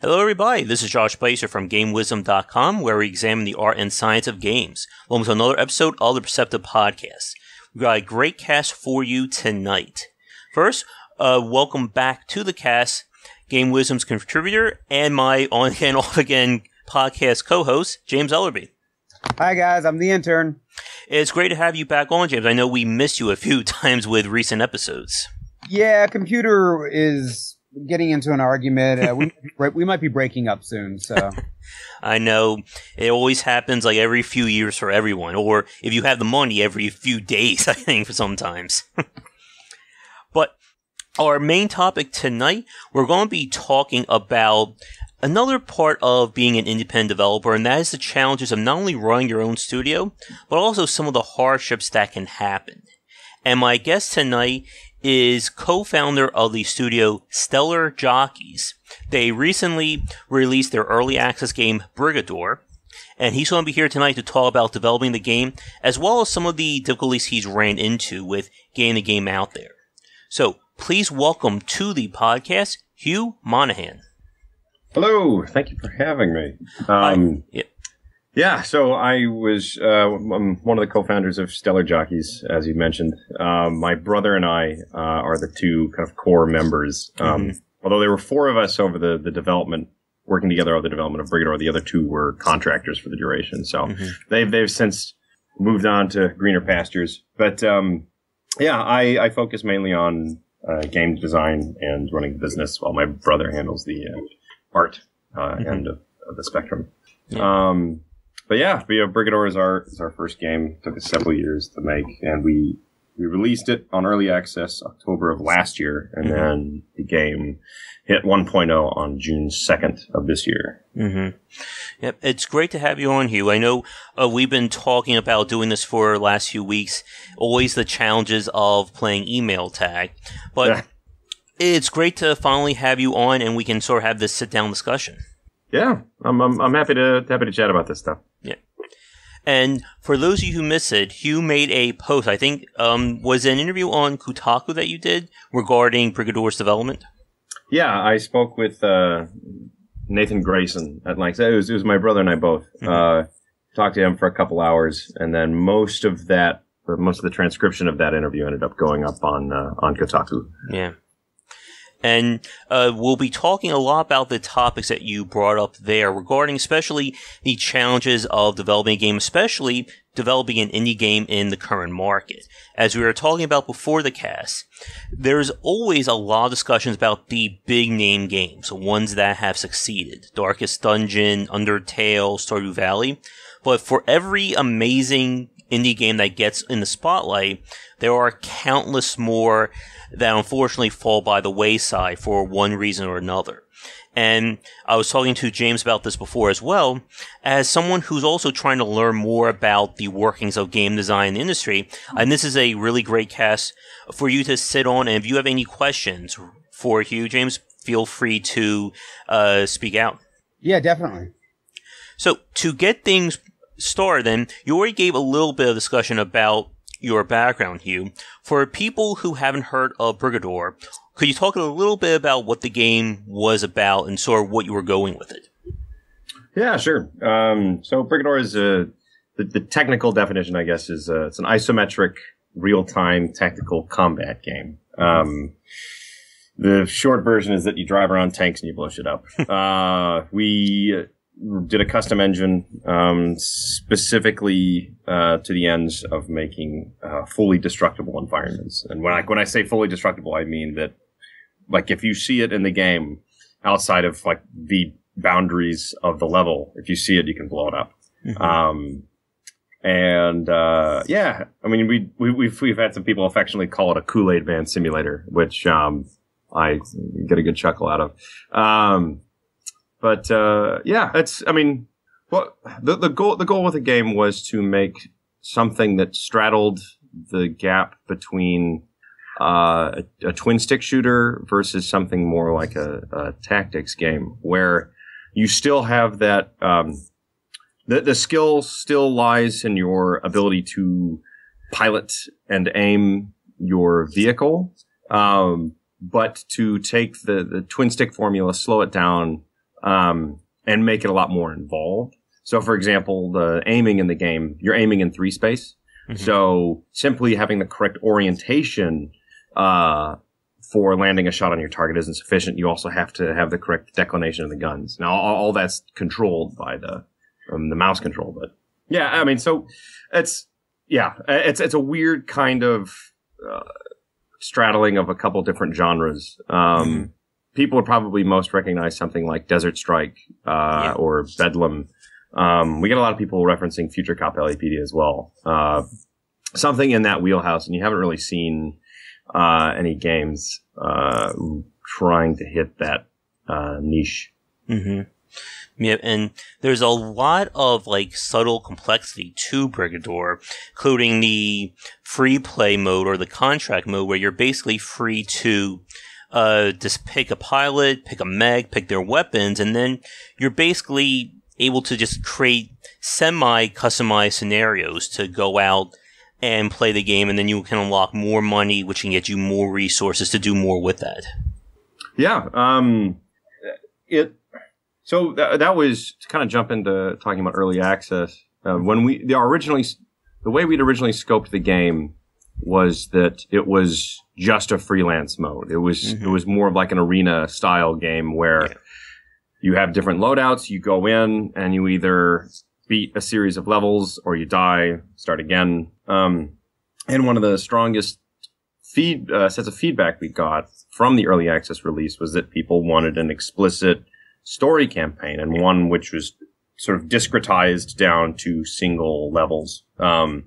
Hello everybody, this is Josh Bycer from GameWisdom.com, where we examine the art and science of games. Welcome to another episode of the Perceptive podcast. We've got a great cast for you tonight. First, welcome back to the cast, Game Wisdom's contributor and my on-again, off-again podcast co-host, James Ellerby. Hi guys, I'm the intern. It's great to have you back on, James. I know we missed you a few times with recent episodes. Yeah, computer is getting into an argument. We might be breaking up soon, so. I know. It always happens like every few years for everyone. Or if you have the money, every few days, I think, for sometimes. But our main topic tonight, we're going to be talking about another part of being an independent developer, and that is the challenges of not only running your own studio, but also some of the hardships that can happen. And my guest tonight is co-founder of the studio Stellar Jockeys. They recently released their early access game Brigador, and he's going to be here tonight to talk about developing the game, as well as some of the difficulties he's ran into with getting the game out there. So, please welcome to the podcast, Hugh Monahan. Hello, thank you for having me. Yeah, so I'm one of the co-founders of Stellar Jockeys, as you mentioned. My brother and I are the two kind of core members. Although there were four of us over the development, working together on the development of Brigador, the other two were contractors for the duration. So they've since moved on to greener pastures. But I focus mainly on game design and running the business, while my brother handles the art end of the spectrum. Yeah. Brigador is our first game. It took us several years to make, and we released it on early access October of last year, and then the game hit 1.0 on June 2nd of this year. Yep, it's great to have you on, Hugh. I know we've been talking about doing this for the last few weeks, always the challenges of playing email tag, but it's great to finally have you on, and we can sort of have this sit-down discussion. Yeah, I'm happy to chat about this stuff. Yeah. And for those of you who missed it, Hugh made a post, I think, was it an interview on Kotaku that you did regarding Brigador's development? Yeah, I spoke with Nathan Grayson at length. It was my brother and I both. Talked to him for a couple hours, and then most of the transcription of that interview ended up going up on Kotaku. Yeah. And we'll be talking a lot about the topics that you brought up there regarding especially the challenges of developing a game, especially developing an indie game in the current market. As we were talking about before the cast, there's always a lot of discussions about the big name games, the ones that have succeeded. Darkest Dungeon, Undertale, Stardew Valley. But for every amazing indie game that gets in the spotlight, there are countless more that unfortunately fall by the wayside for one reason or another. And I was talking to James about this before as well, as someone who's also trying to learn more about the workings of game design industry. And this is a really great cast for you to sit on. And if you have any questions for Hugh, James, feel free to speak out. Yeah, definitely. So to get things started, then, you already gave a little bit of discussion about your background, Hugh. For people who haven't heard of Brigador, could you talk a little bit about what the game was about and sort of what you were going with it? Yeah, sure. So Brigador is the technical definition, I guess, is it's an isometric, real-time tactical combat game. The short version is that you drive around tanks and you blow shit up. We did a custom engine specifically to the ends of making fully destructible environments. And when I say fully destructible, I mean that, like, if you see it in the game outside of like the boundaries of the level, if you see it, you can blow it up. I mean, we've had some people affectionately call it a Kool-Aid Man simulator, which I get a good chuckle out of. The goal with the game was to make something that straddled the gap between a twin stick shooter versus something more like a tactics game, where you still have that the skill still lies in your ability to pilot and aim your vehicle, but to take the twin stick formula, slow it down, and make it a lot more involved. So, for example, the aiming in the game, you're aiming in 3 space. Mm-hmm. So simply having the correct orientation for landing a shot on your target isn't sufficient. You also have to have the correct declination of the guns. Now, all that's controlled by the mouse control. But yeah, I mean, so it's a weird kind of straddling of a couple different genres. People would probably most recognize something like Desert Strike or Bedlam. We get a lot of people referencing Future Cop LAPD as well. Something in that wheelhouse, and you haven't really seen any games trying to hit that niche. Mm-hmm. Yeah, and there's a lot of like subtle complexity to Brigador, including the free play mode or the contract mode, where you're basically free to just pick a pilot, pick a mech, pick their weapons, and then you're basically able to just create semi-customized scenarios to go out and play the game, and then you can unlock more money, which can get you more resources to do more with that. Yeah. So that was to kind of jump into talking about early access. When the way we'd originally scoped the game was that it was just a freelance mode. It was more of like an arena style game where you have different loadouts. You go in and you either beat a series of levels or you die, start again. And one of the strongest sets of feedback we got from the early access release was that people wanted an explicit story campaign, and one which was sort of discretized down to single levels. And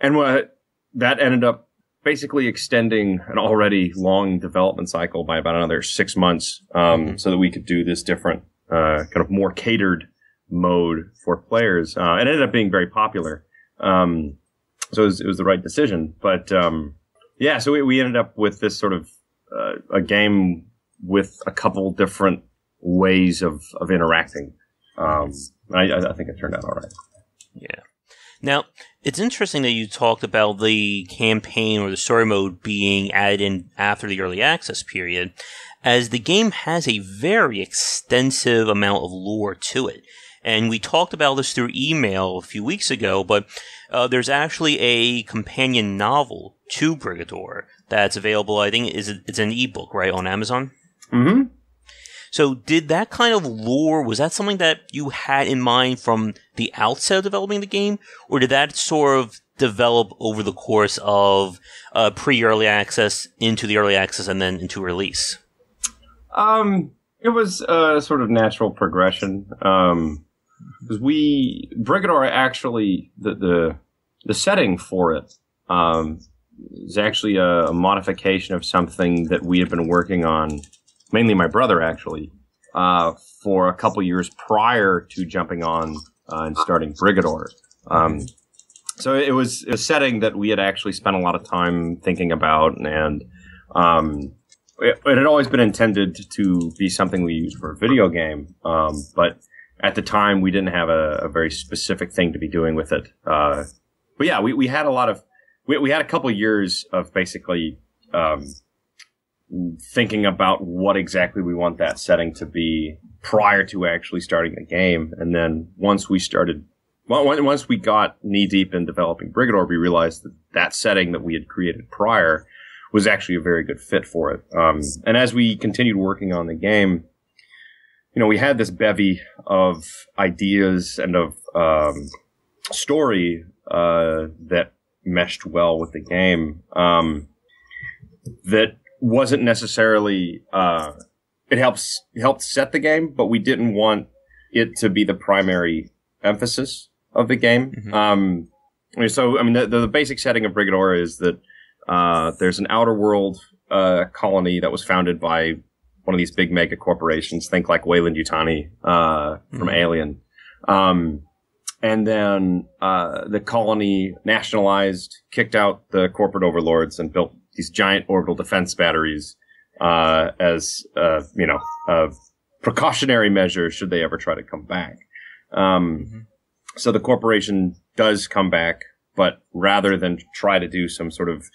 that ended up basically extending an already long development cycle by about another 6 months, so that we could do this different, kind of more catered mode for players. It ended up being very popular. So it was the right decision. But, so we ended up with this sort of, a game with a couple different ways of interacting. I think it turned out all right. Yeah. Now, it's interesting that you talked about the campaign or the story mode being added in after the early access period, as the game has a very extensive amount of lore to it. And we talked about this through email a few weeks ago, but there's actually a companion novel to Brigador that's available. I think it's an ebook, right, on Amazon? Mm-hmm. So did that kind of lore, was that something that you had in mind from the outset of developing the game? Or did that sort of develop over the course of pre-early access into the early access and then into release? It was a sort of natural progression. Because Brigador actually, the setting for it is actually a modification of something that we had been working on, mainly my brother actually, for a couple years prior to jumping on and starting Brigador. So it was a setting that we had actually spent a lot of time thinking about, and it had always been intended to be something we used for a video game, but at the time we didn't have a very specific thing to be doing with it. But yeah, we had we had a couple years of basically thinking about what exactly we want that setting to be prior to actually starting the game. And then once we got knee deep in developing Brigador, we realized that setting that we had created prior was actually a very good fit for it. And as we continued working on the game, we had this bevy of ideas and of story that meshed well with the game. That wasn't necessarily it helped set the game, but we didn't want it to be the primary emphasis of the game. Mm-hmm. So the basic setting of Brigador is that there's an outer world colony that was founded by one of these big mega corporations. Think like Weyland-Yutani from Alien. And then the colony nationalized, kicked out the corporate overlords, and built these giant orbital defense batteries as a precautionary measure should they ever try to come back. So the corporation does come back, but rather than try to do some sort of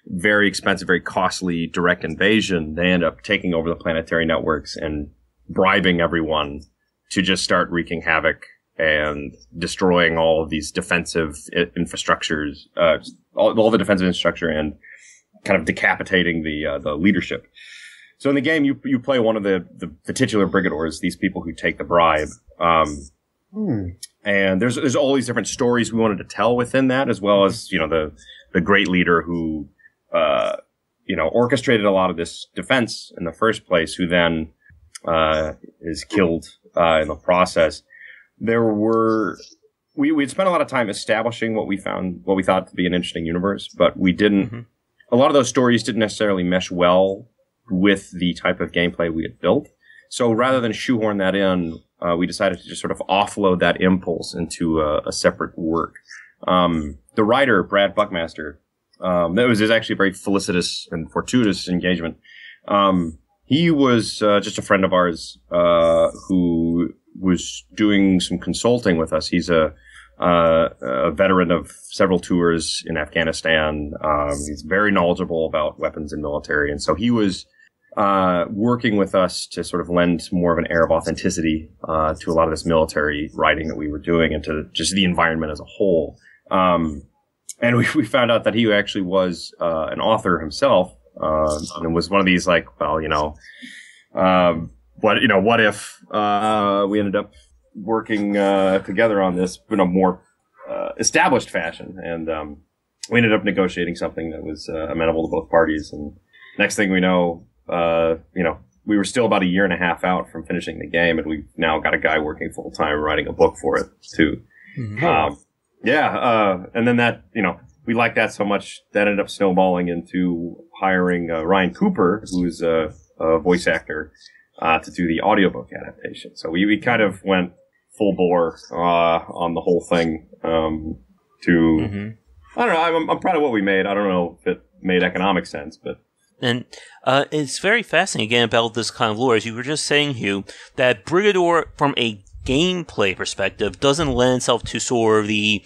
very expensive, very costly direct invasion, they end up taking over the planetary networks and bribing everyone to just start wreaking havoc and destroying all of these defensive infrastructures, all the defensive infrastructure, and kind of decapitating the leadership. So in the game, you play one of the titular Brigadors, these people who take the bribe. And there's all these different stories we wanted to tell within that, as well as, the great leader who, orchestrated a lot of this defense in the first place, who then, is killed, in the process. We'd spent a lot of time establishing what we thought to be an interesting universe, but we didn't, a lot of those stories didn't necessarily mesh well with the type of gameplay we had built. So rather than shoehorn that in, we decided to just sort of offload that impulse into a separate work. The writer, Brad Buckmaster, that was actually a very felicitous and fortuitous engagement. He was just a friend of ours who was doing some consulting with us. He's a veteran of several tours in Afghanistan. He's very knowledgeable about weapons and military, and so he was working with us to sort of lend more of an air of authenticity to a lot of this military writing that we were doing, and to just the environment as a whole. And we found out that he actually was an author himself, and was one of these like, what if we ended up working together on this in a more established fashion, and we ended up negotiating something that was amenable to both parties. And next thing we know, we were still about a year and a half out from finishing the game, and we've now got a guy working full time writing a book for it too. And then that, we liked that so much that ended up snowballing into hiring Ryan Cooper, who's a voice actor, to do the audiobook adaptation. So we kind of went full bore on the whole thing. I don't know. I'm proud of what we made. I don't know if it made economic sense, but. And it's very fascinating, again, about this kind of lore. As you were just saying, Hugh, that Brigador, from a gameplay perspective, doesn't lend itself to sort of the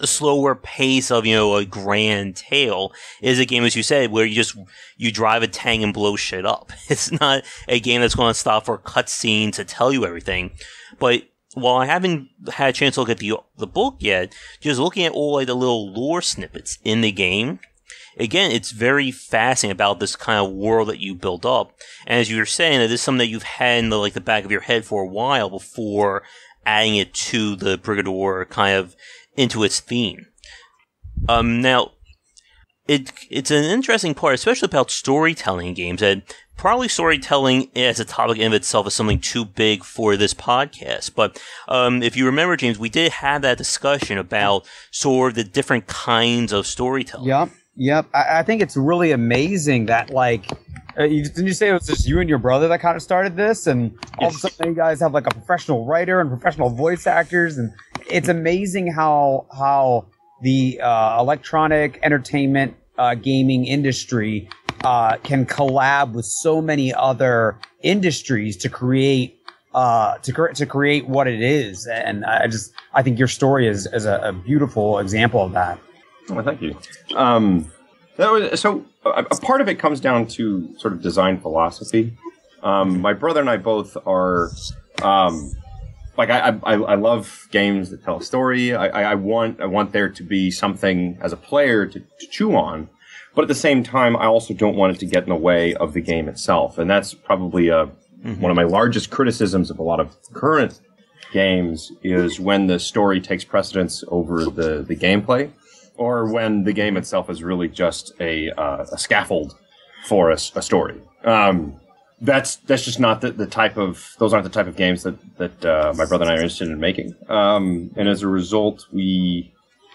slower pace of, a grand tale. It is a game, as you said, where you drive a tank and blow shit up. It's not a game that's going to stop for a cutscene to tell you everything. But while I haven't had a chance to look at the book yet, just looking at all the little lore snippets in the game, again, it's very fascinating about this kind of world that you built up. And as you were saying, it is something that you've had in the back of your head for a while before adding it to the Brigador kind of into its theme. Now, it's an interesting part, especially about storytelling in games, that probably storytelling as a topic in of itself is something too big for this podcast. But if you remember, James, we did have that discussion about sort of the different kinds of storytelling. Yep. I think it's really amazing that, didn't you say it was just you and your brother that kind of started this? And all of a sudden you guys have a professional writer and professional voice actors. And it's amazing how the electronic entertainment gaming industry can collab with so many other industries to create what it is. And I think your story is a beautiful example of that. Well, thank you. A part of it comes down to sort of design philosophy. My brother and I both are, I love games that tell a story. I want there to be something as a player to chew on, but at the same time, I also don't want it to get in the way of the game itself. And that's probably one of my largest criticisms of a lot of current games, is when the story takes precedence over the gameplay, or when the game itself is really just a scaffold for a story. That's just not the type of, those aren't the type of games that my brother and I are interested in making. And as a result, we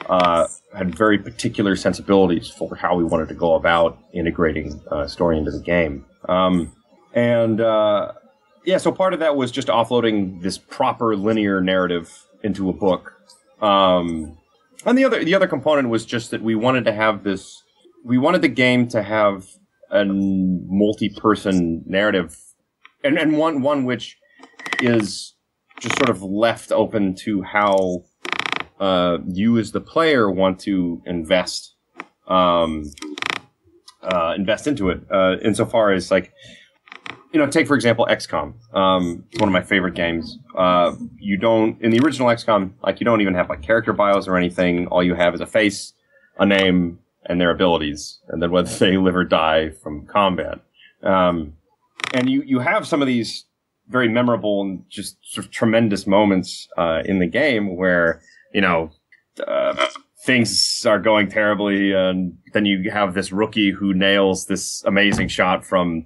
had very particular sensibilities for how we wanted to go about integrating story into the game. So part of that was just offloading this proper linear narrative into a book. And the other component was just that we wanted to have this. We wanted the game to have a multi-person narrative, and one which is just sort of left open to how you as the player want to invest into it. Insofar as take for example XCOM. It's one of my favorite games. You don't in the original XCOM, like you don't even have like character bios or anything. All you have is a face, a name, and their abilities, and then whether they live or die from combat. And you have some of these very memorable and just sort of tremendous moments in the game where things are going terribly, and then you have this rookie who nails this amazing shot from,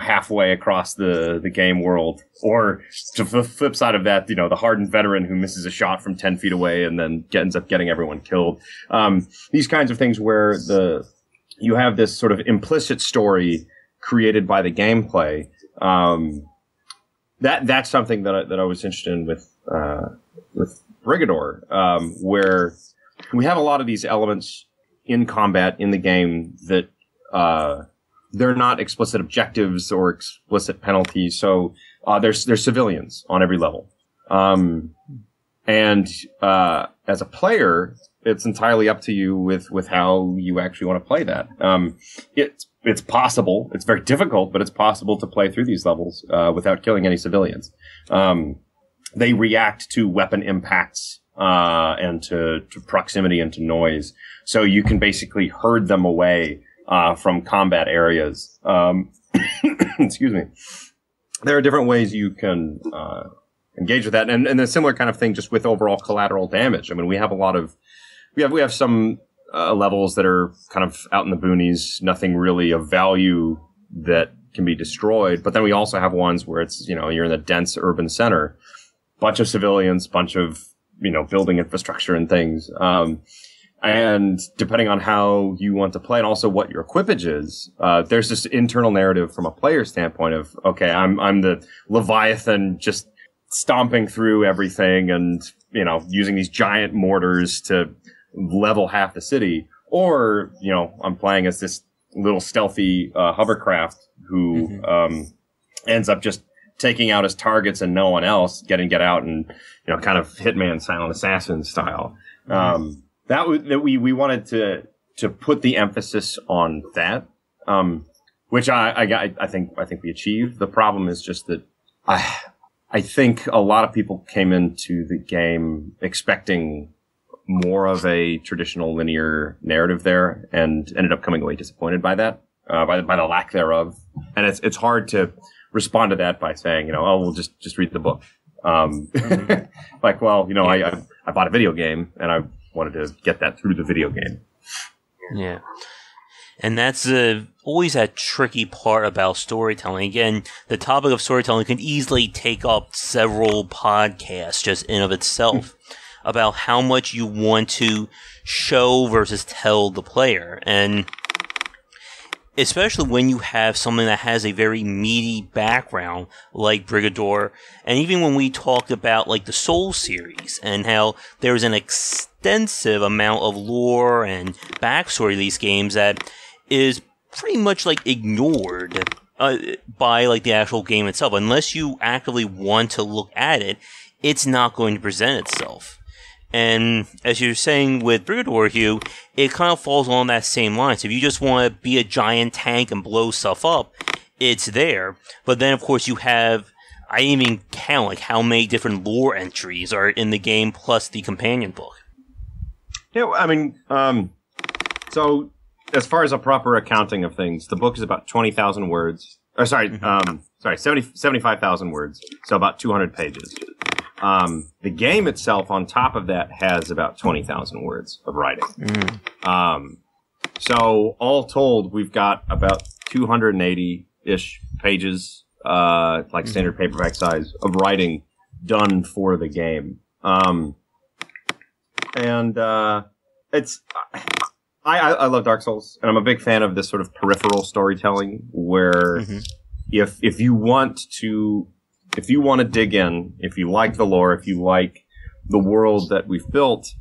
halfway across the game world. Or to the flip side of that, the hardened veteran who misses a shot from 10 feet away and then ends up getting everyone killed. These kinds of things where you have this sort of implicit story created by the gameplay. That's something that I was interested in with Brigador, where we have a lot of these elements in combat in the game that they're not explicit objectives or explicit penalties. So there's civilians on every level, and as a player, it's entirely up to you with how you actually want to play that. It's possible. It's very difficult, but it's possible to play through these levels without killing any civilians. They react to weapon impacts and to proximity and to noise. So you can basically herd them away from combat areas. Excuse me. There are different ways you can engage with that, and a similar kind of thing just with overall collateral damage. I mean, we have we have some levels that are kind of out in the boonies, nothing really of value that can be destroyed. But then we also have ones where it's you're in the dense urban center, bunch of civilians, bunch of building infrastructure and things. And depending on how you want to play and also what your equipage is, there's this internal narrative from a player standpoint of, okay, I'm the Leviathan just stomping through everything and, using these giant mortars to level half the city. Or, I'm playing as this little stealthy, hovercraft who, ends up just taking out his targets and no one else, get out and, kind of Hitman Silent Assassin style. We wanted to put the emphasis on that, which I think we achieved. The problem is just that I think a lot of people came into the game expecting more of a traditional linear narrative there and ended up coming away disappointed by that, by the lack thereof. And it's hard to respond to that by saying, we'll just read the book. Like, well, I bought a video game and I wanted to get that through the video game. Yeah. And that's always that tricky part about storytelling. Again, the topic of storytelling can easily take up several podcasts just in of itself about how much you want to show versus tell the player. And especially when you have something that has a very meaty background like Brigador, and even when we talked about like the Soul series and how there's an extensive amount of lore and backstory to these games that is pretty much like ignored by like the actual game itself. Unless you actively want to look at it, it's not going to present itself. And as you're saying with Brigador, Hugh, it kind of falls along that same line. So if you just want to be a giant tank and blow stuff up, it's there. But then, of course, you have, I didn't even count like how many different lore entries are in the game plus the companion book. Yeah, I mean, so as far as a proper accounting of things, the book is about 20,000 words. Or 75,000 words. So about 200 pages. The game itself, on top of that, has about 20,000 words of writing. So all told, we've got about 280-ish pages, like standard paperback size, of writing done for the game. I love Dark Souls, and I'm a big fan of this sort of peripheral storytelling where if you want to dig in, if you like the lore, if you like the world that we've built,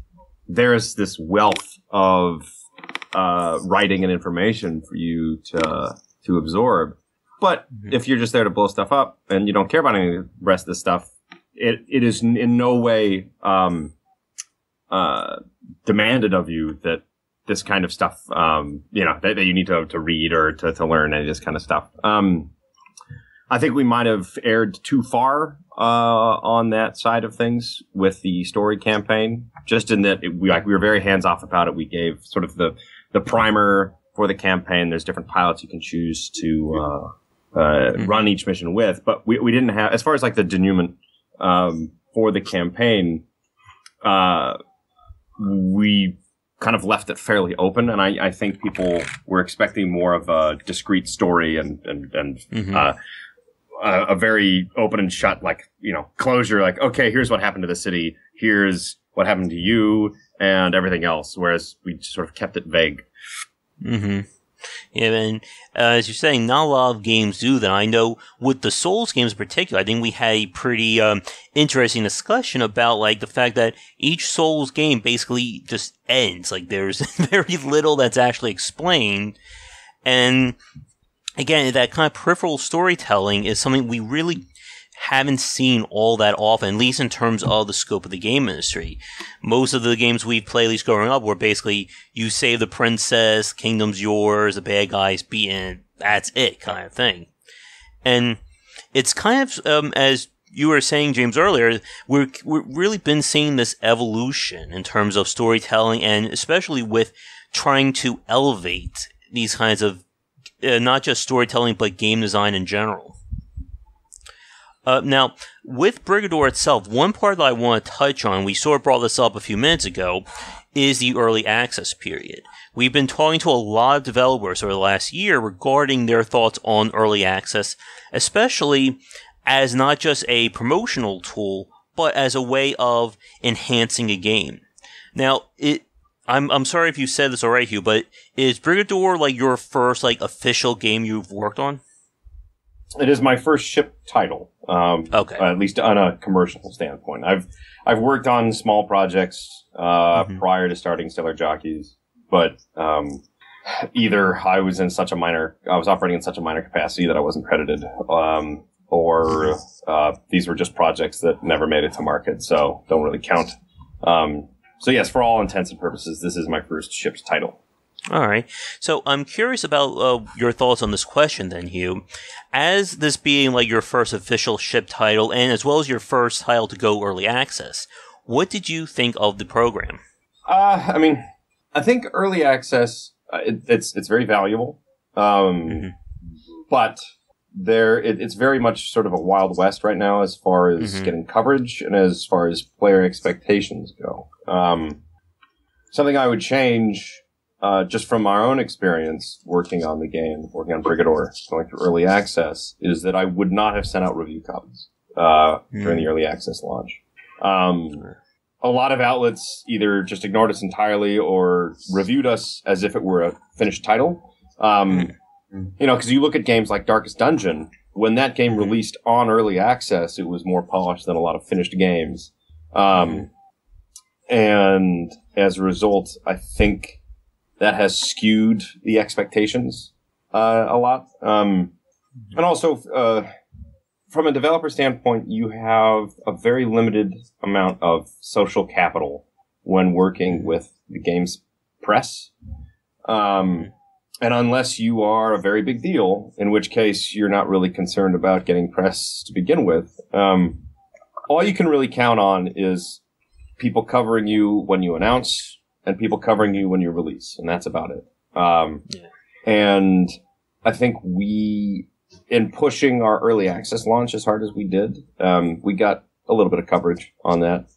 there's this wealth of writing and information for you to absorb. But if you're just there to blow stuff up and you don't care about any of the rest of the stuff, it is in no way demanded of you that this kind of stuff, that you need to read or to learn any of this kind of stuff. I think we might have erred too far on that side of things with the story campaign, just in that we were very hands off about it. We gave sort of the primer for the campaign. There's different pilots you can choose to run each mission with, but we didn't have, as far as like the denouement for the campaign, we kind of left it fairly open, and I think people were expecting more of a discrete story and a very open and shut, like, closure, like, okay, here's what happened to the city, here's what happened to you, and everything else, whereas we sort of kept it vague. Mm-hmm. Yeah, and as you're saying, not a lot of games do that. I know with the Souls games in particular, I think we had a pretty interesting discussion about like the fact that each Souls game basically just ends. Like there's very little that's actually explained, and again, that kind of peripheral storytelling is something we really haven't seen all that often, at least in terms of the scope of the game industry. Most of the games we've played, at least growing up, were basically you save the princess, kingdom's yours, the bad guys beaten, that's it kind of thing. And it's kind of, as you were saying, James, earlier, we're really been seeing this evolution in terms of storytelling, and especially with trying to elevate these kinds of not just storytelling, but game design in general. Now, with Brigador itself, one part that I want to touch on, we sort of brought this up a few minutes ago, is the early access period. We've been talking to a lot of developers over the last year regarding their thoughts on early access, especially as not just a promotional tool, but as a way of enhancing a game. Now, I'm sorry if you said this already, Hugh, but is Brigador like your first like official game you've worked on? It is my first shipped title. Okay. At least on a commercial standpoint. I've worked on small projects prior to starting Stellar Jockeys, but either I was operating in such a minor capacity that I wasn't credited, or these were just projects that never made it to market, so don't really count. So yes, for all intents and purposes, this is my first shipped title. All right. So I'm curious about your thoughts on this question then, Hugh. As this being like your first official shipped title, and as well as your first title to go early access, what did you think of the program? I mean, I think early access, it's very valuable. But it's very much sort of a Wild West right now as far as getting coverage and as far as player expectations go. Something I would change, just from our own experience working on the game, working on Brigador, going through early access, is that I would not have sent out review copies during the early access launch. A lot of outlets either just ignored us entirely or reviewed us as if it were a finished title. Because you look at games like Darkest Dungeon, when that game released on early access, it was more polished than a lot of finished games. And as a result, I think that has skewed the expectations a lot. And also, from a developer standpoint, you have a very limited amount of social capital when working with the game's press. And unless you are a very big deal, in which case you're not really concerned about getting press to begin with, all you can really count on is people covering you when you announce and people covering you when you release, and that's about it. And I think in pushing our early access launch as hard as we did, we got a little bit of coverage on that.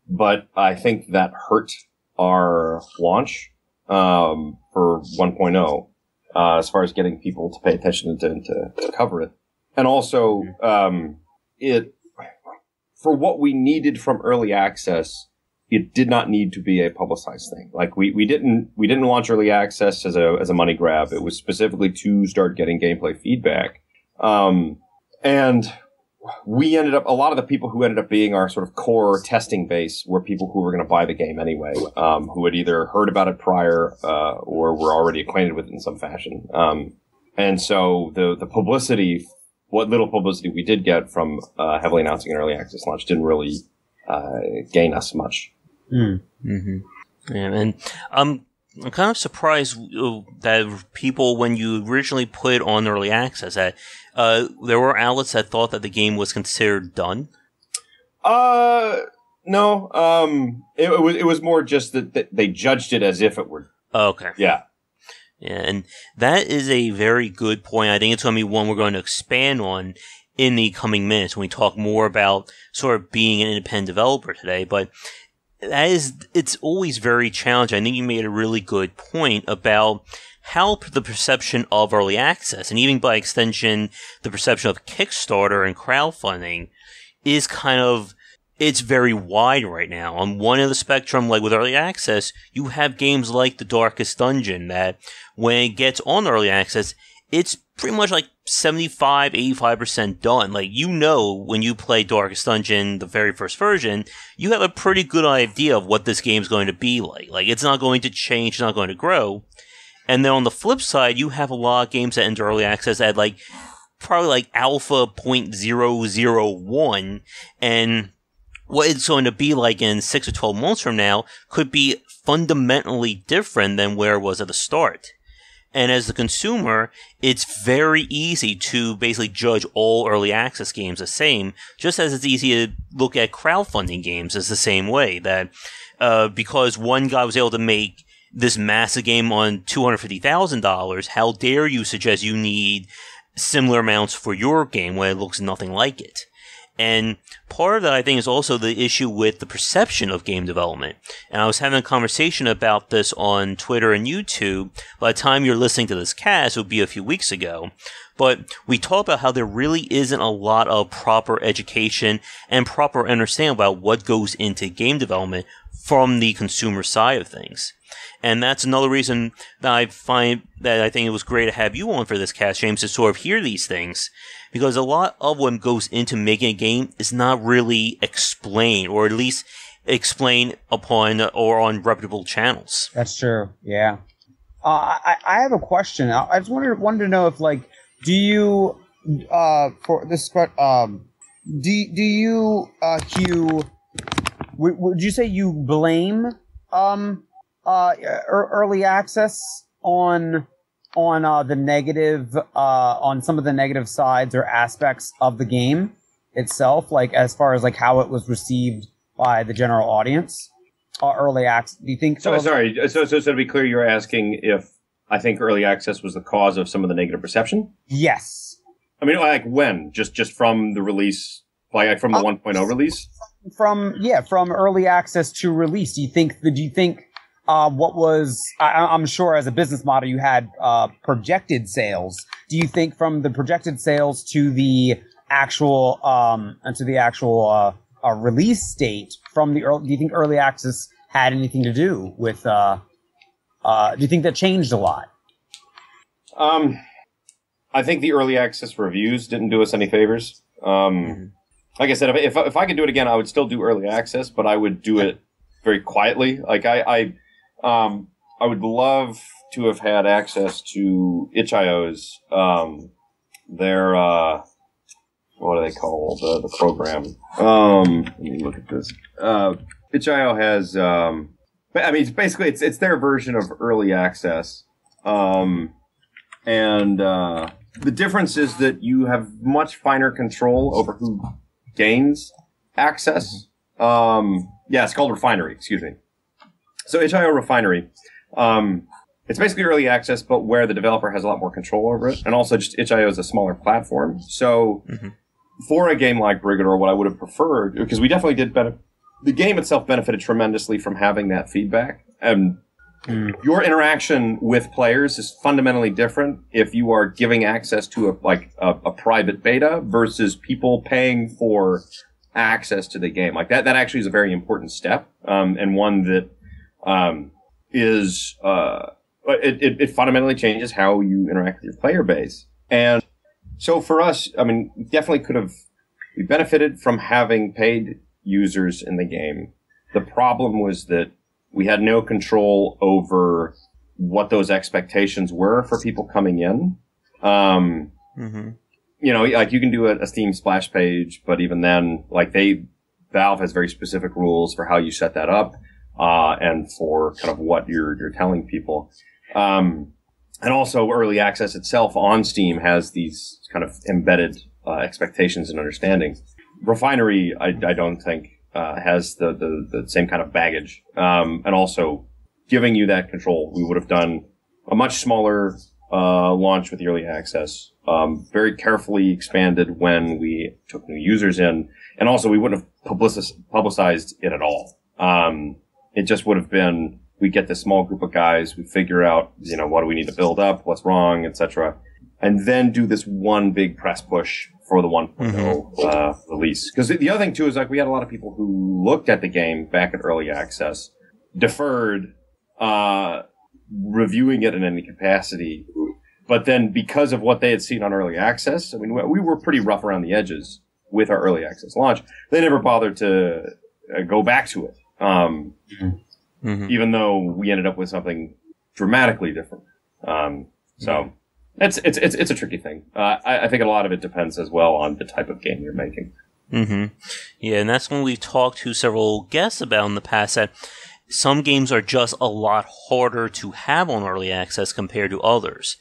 But I think that hurt our launch for 1.0 as far as getting people to pay attention to cover it. And also, for what we needed from early access, it did not need to be a publicized thing. Like we didn't launch early access as a money grab. It was specifically to start getting gameplay feedback. And we ended up, a lot of the people who ended up being our sort of core testing base were people who were going to buy the game anyway, who had either heard about it prior, or were already acquainted with it in some fashion. And so the publicity, what little publicity we did get from, heavily announcing an early access launch didn't really, gain us much. Yeah, and I'm kind of surprised that people, when you originally put it on early access, that there were outlets that thought that the game was considered done. No. It was more just that they judged it as if it were. Okay. Yeah. Yeah, and that is a very good point. I think it's going to be one we're going to expand on in the coming minutes when we talk more about sort of being an independent developer today. But it's always very challenging. I think you made a really good point about how the perception of early access, and even by extension, the perception of Kickstarter and crowdfunding, is kind of, it's very wide right now. On one end of the spectrum, like with early access, you have games like The Darkest Dungeon that, when it gets on early access, it's pretty much like 75, 85% done. Like, when you play Darkest Dungeon, the very first version, you have a pretty good idea of what this game's going to be like. Like, it's not going to change, it's not going to grow. And then on the flip side, you have a lot of games that enter early access at probably like alpha 0.001, and what it's going to be like in 6 or 12 months from now could be fundamentally different than where it was at the start. And as the consumer, it's very easy to basically judge all early access games the same, just as it's easy to look at crowdfunding games as the same way. That because one guy was able to make this massive game on $250,000, how dare you suggest you need similar amounts for your game when it looks nothing like it? And part of that, I think, is also the issue with the perception of game development. And I was having a conversation about this on Twitter and YouTube. By the time you're listening to this cast, it would be a few weeks ago. But we talk about how there really isn't a lot of proper education and proper understanding about what goes into game development from the consumer side of things. And that's another reason that I think it was great to have you on for this cast, James, to sort of hear these things. Because a lot of what goes into making a game is not really explained, or at least explained upon or on reputable channels. That's true. Yeah. I have a question. I just wanted to know if, like, do you for this do you Hugh, would you say you blame early access on the negative, on some of the negative sides or aspects of the game itself, like as far as like how it was received by the general audience? Early access, do you think? So to be clear, you're asking if I think early access was the cause of some of the negative perception? Yes. I mean, like when? Just from the release, like from the 1.0 release? From early access to release. Do you think what was, I'm sure as a business model you had projected sales. Do you think from the projected sales to the actual release date from the early, do you think early access had anything to do with do you think that changed a lot? I think the early access reviews didn't do us any favors. Like I said, if I could do it again, I would still do early access, but I would do it very quietly. Like I would love to have had access to itch.io's, their, what do they call the program? Let me look at this. itch.io has, I mean, it's basically, it's their version of early access. The difference is that you have much finer control over who gains access. It's called Refinery, excuse me. So itch.io Refinery, it's basically early access, but where the developer has a lot more control over it. And also just itch.io is a smaller platform. So for a game like Brigador, what I would have preferred, because we definitely did better, the game itself benefited tremendously from having that feedback. And your interaction with players is fundamentally different if you are giving access to a private beta versus people paying for access to the game. Like that actually is a very important step, and one that it fundamentally changes how you interact with your player base. And so for us, I mean, definitely we benefited from having paid users in the game. The problem was that we had no control over what those expectations were for people coming in. You know, like you can do a Steam splash page, but even then, like Valve has very specific rules for how you set that up. and for kind of what you're telling people. And also early access itself on Steam has these kind of embedded expectations and understandings. Refinery, I don't think has the same kind of baggage. And also giving you that control. We would have done a much smaller launch with the early access, very carefully expanded when we took new users in, and also we wouldn't have publicized it at all. It just would have been, we get this small group of guys, we figure out, what do we need to build up, what's wrong, etc., and then do this one big press push for the 1.0 release. Because the other thing too is, like, we had a lot of people who looked at the game back at early access, deferred reviewing it in any capacity, but then because of what they had seen on early access, I mean, we were pretty rough around the edges with our early access launch. They never bothered to go back to it, even though we ended up with something dramatically different. So it's a tricky thing. I think a lot of it depends as well on the type of game you're making. Yeah, and that's when we've talked to several guests about in the past that some games are just a lot harder to have on early access compared to others.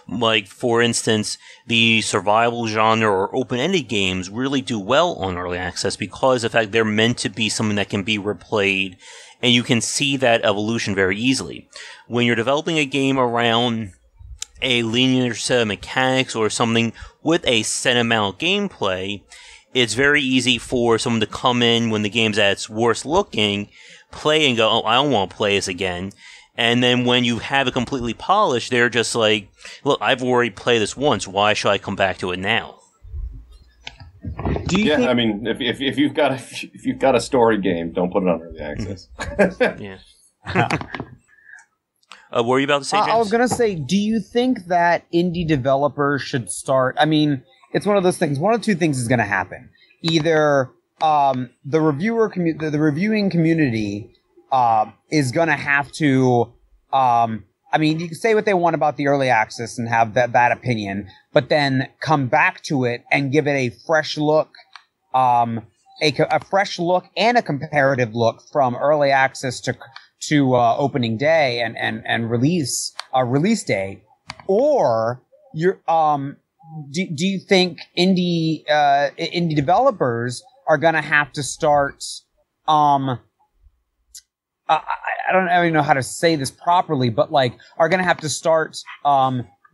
Like, for instance, the survival genre or open-ended games really do well on early access because of the fact they're meant to be something that can be replayed, and you can see that evolution very easily. When you're developing a game around a linear set of mechanics or something with a set amount of gameplay, it's very easy for someone to come in when the game's at its worst looking, play and go, oh, I don't want to play this again. And then when you have it completely polished, they're just like, look, I've already played this once. Why should I come back to it now? I mean, if you've got a story game, don't put it on early access. Yeah. What were you about to say, James? I was going to say, do you think that indie developers should start? I mean, it's one of those things. One of two things is going to happen. Either the reviewing community is going to have to, I mean, you can say what they want about the early access and have that opinion, but then come back to it and give it a fresh look, a fresh look and a comparative look from early access to opening day and release day. Or you're, do you think indie developers are going to have to start, I don't even know how to say this properly, but like, are going to have to start,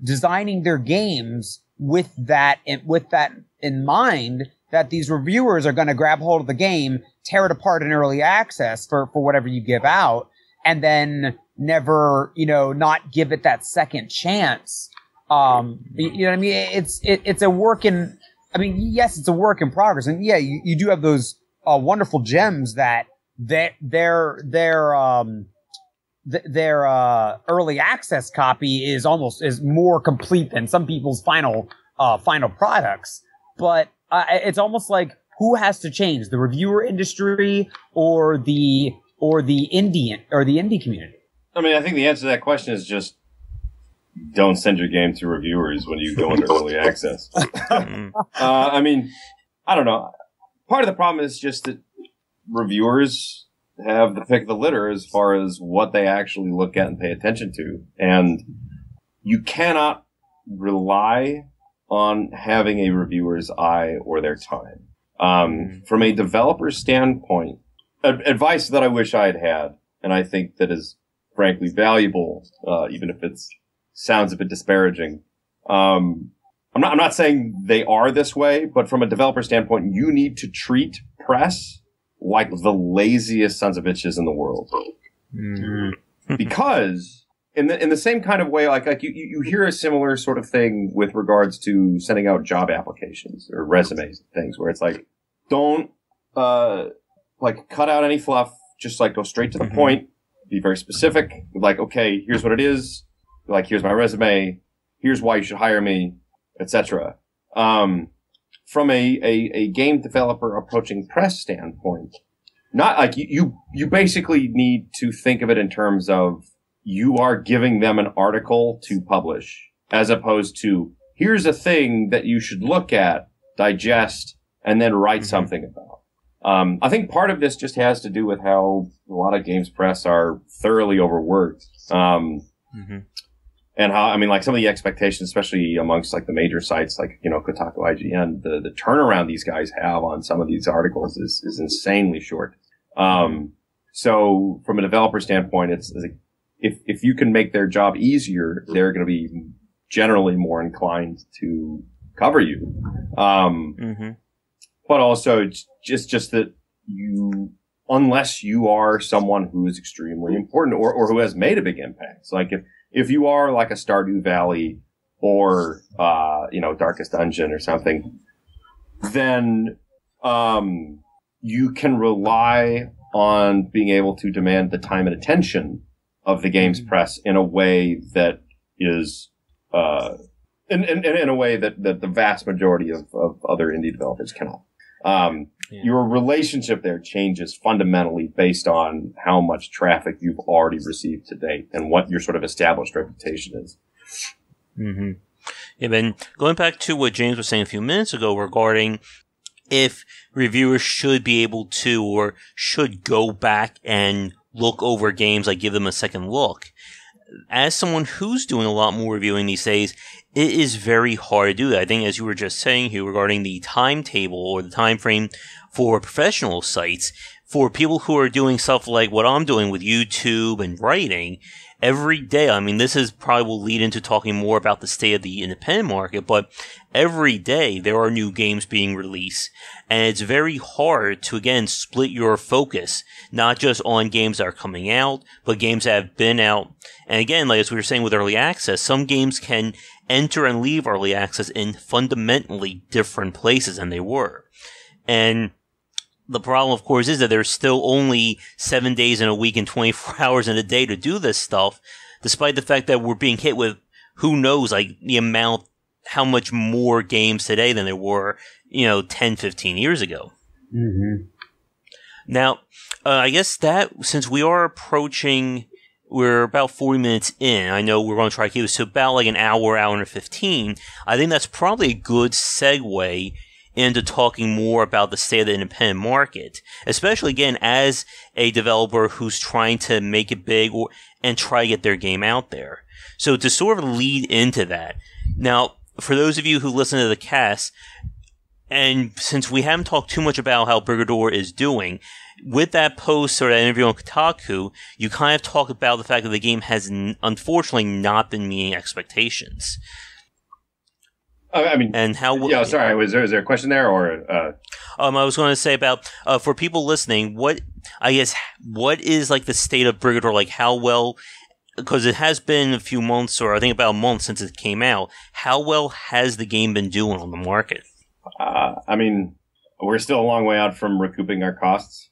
designing their games with that in mind, that these reviewers are going to grab hold of the game, tear it apart in early access for whatever you give out, and then never, not give it that second chance. You know what I mean? It's a work in, I mean, yes, it's a work in progress. And yeah, you do have those, wonderful gems that their early access copy is more complete than some people's final products. But, it's almost like, who has to change, the reviewer industry or the indie community? I mean, I think the answer to that question is just don't send your game to reviewers when you go into early access. I mean, I don't know. Part of the problem is just that reviewers have the pick of the litter as far as what they actually look at and pay attention to. And you cannot rely on having a reviewer's eye or their time. From a developer standpoint, advice that I wish I had had, and I think that is frankly valuable, even if it sounds a bit disparaging. I'm not saying they are this way, but from a developer standpoint, you need to treat press like the laziest sons of bitches in the world. Because in the same kind of way, like you hear a similar sort of thing with regards to sending out job applications or resumes and things, where it's like, don't cut out any fluff, just like go straight to the point, be very specific, like, okay, here's what it is, like, here's my resume, here's why you should hire me, etc. From a game developer approaching press standpoint, not like you basically need to think of it in terms of you are giving them an article to publish, as opposed to here's a thing that you should look at, digest, and then write something about. I think part of this just has to do with how a lot of games press are thoroughly overworked. And how, I mean, like some of the expectations, especially amongst like the major sites like, Kotaku, IGN, the turnaround these guys have on some of these articles is insanely short. So from a developer standpoint, it's like, if you can make their job easier, they're going to be generally more inclined to cover you. But also it's just that unless you are someone who is extremely important or who has made a big impact. So like if you are like a Stardew Valley or, Darkest Dungeon or something, then, you can rely on being able to demand the time and attention of the games press in a way that is, in a way that the vast majority of other indie developers cannot. Your relationship there changes fundamentally based on how much traffic you've already received to date and what your sort of established reputation is. Yeah, then going back to what James was saying a few minutes ago regarding if reviewers should be able to or should go back and look over games, like give them a second look. As someone who's doing a lot more reviewing these days, it is very hard to do that. I think, as you were just saying, Hugh, regarding the timetable or the time frame for professional sites, for people who are doing stuff like what I'm doing with YouTube and writing, every day, I mean, this is probably will lead into talking more about the state of the independent market, but every day there are new games being released, and it's very hard to, again, split your focus, not just on games that are coming out, but games that have been out. And again, like as we were saying with early access, some games can enter and leave early access in fundamentally different places than they were. And the problem, of course, is that there's still only 7 days in a week and 24 hours in a day to do this stuff, despite the fact that we're being hit with, who knows, like the amount, how much more games today than there were, 10, 15 years ago. Now, I guess that, since we are approaching, we're about 40 minutes in, I know we're going to try to keep this to about like an hour and 15, I think that's probably a good segue into talking more about the state of the independent market, especially again as a developer who's trying to make it big and try to get their game out there. So to sort of lead into that, now for those of you who listen to the cast, and since we haven't talked too much about how Brigador is doing, with that post or that interview on Kotaku, you kind of talk about the fact that the game has unfortunately not been meeting expectations. I mean, and how? Yeah, sorry. Was there a question there, or? I was going to say about for people listening, what is like the state of Brigador? Like how well, because it has been a few months, or I think about a month since it came out. How well has the game been doing on the market? I mean, we're still a long way out from recouping our costs,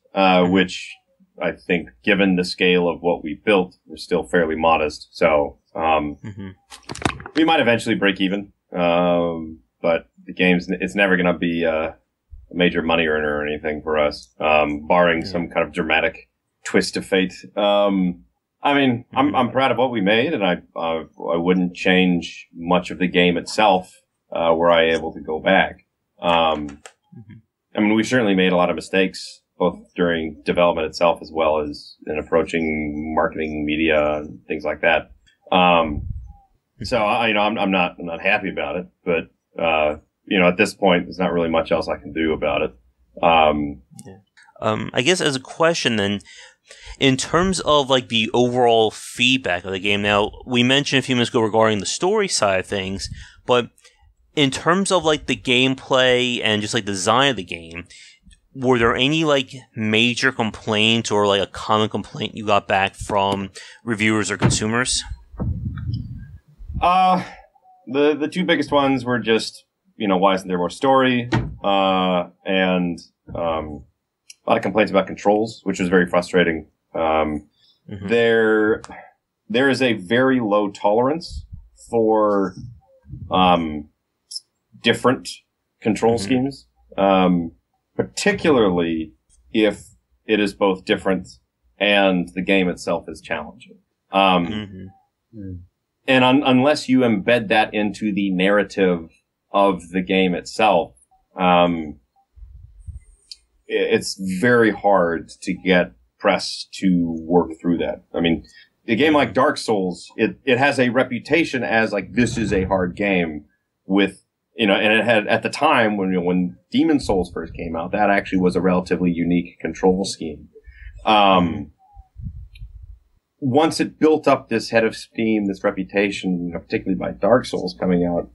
which I think, given the scale of what we built, we're still fairly modest. So we might eventually break even. But the it's never going to be a major money earner or anything for us, barring some kind of dramatic twist of fate. I mean, I'm proud of what we made, and I wouldn't change much of the game itself, were I able to go back. I mean, we certainly made a lot of mistakes, both during development itself as well as in approaching marketing, media, and things like that. So I'm not happy about it, but at this point, there's not really much else I can do about it. I guess as a question then, in terms of like the overall feedback of the game, now we mentioned a few minutes ago regarding the story side of things, but in terms of like the gameplay and just like the design of the game, were there any like major complaints or like a common complaint you got back from reviewers or consumers? The two biggest ones were just, why isn't there more story? And a lot of complaints about controls, which was very frustrating. There is a very low tolerance for, different control schemes, particularly if it is both different and the game itself is challenging. And unless you embed that into the narrative of the game itself, it's very hard to get press to work through that. I mean, a game like Dark Souls, it has a reputation as like, this is a hard game with, and it had, at the time when Demon Souls first came out, that actually was a relatively unique control scheme. Once it built up this head of steam, this reputation, particularly by Dark Souls coming out,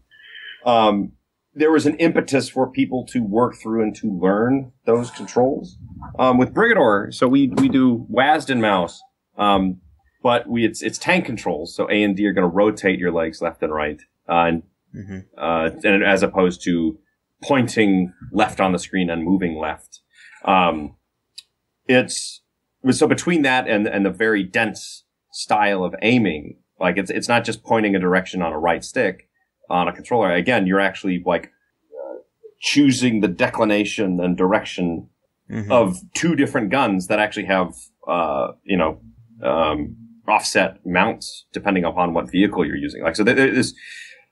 there was an impetus for people to work through and to learn those controls. With Brigador, so we do WASD and mouse, but it's tank controls. So A and D are going to rotate your legs left and right, and as opposed to pointing left on the screen and moving left. So between that and the very dense style of aiming, like it's not just pointing a direction on a right stick on a controller. Again, you're actually like choosing the declination and direction of two different guns that actually have offset mounts depending upon what vehicle you're using. Like, so there's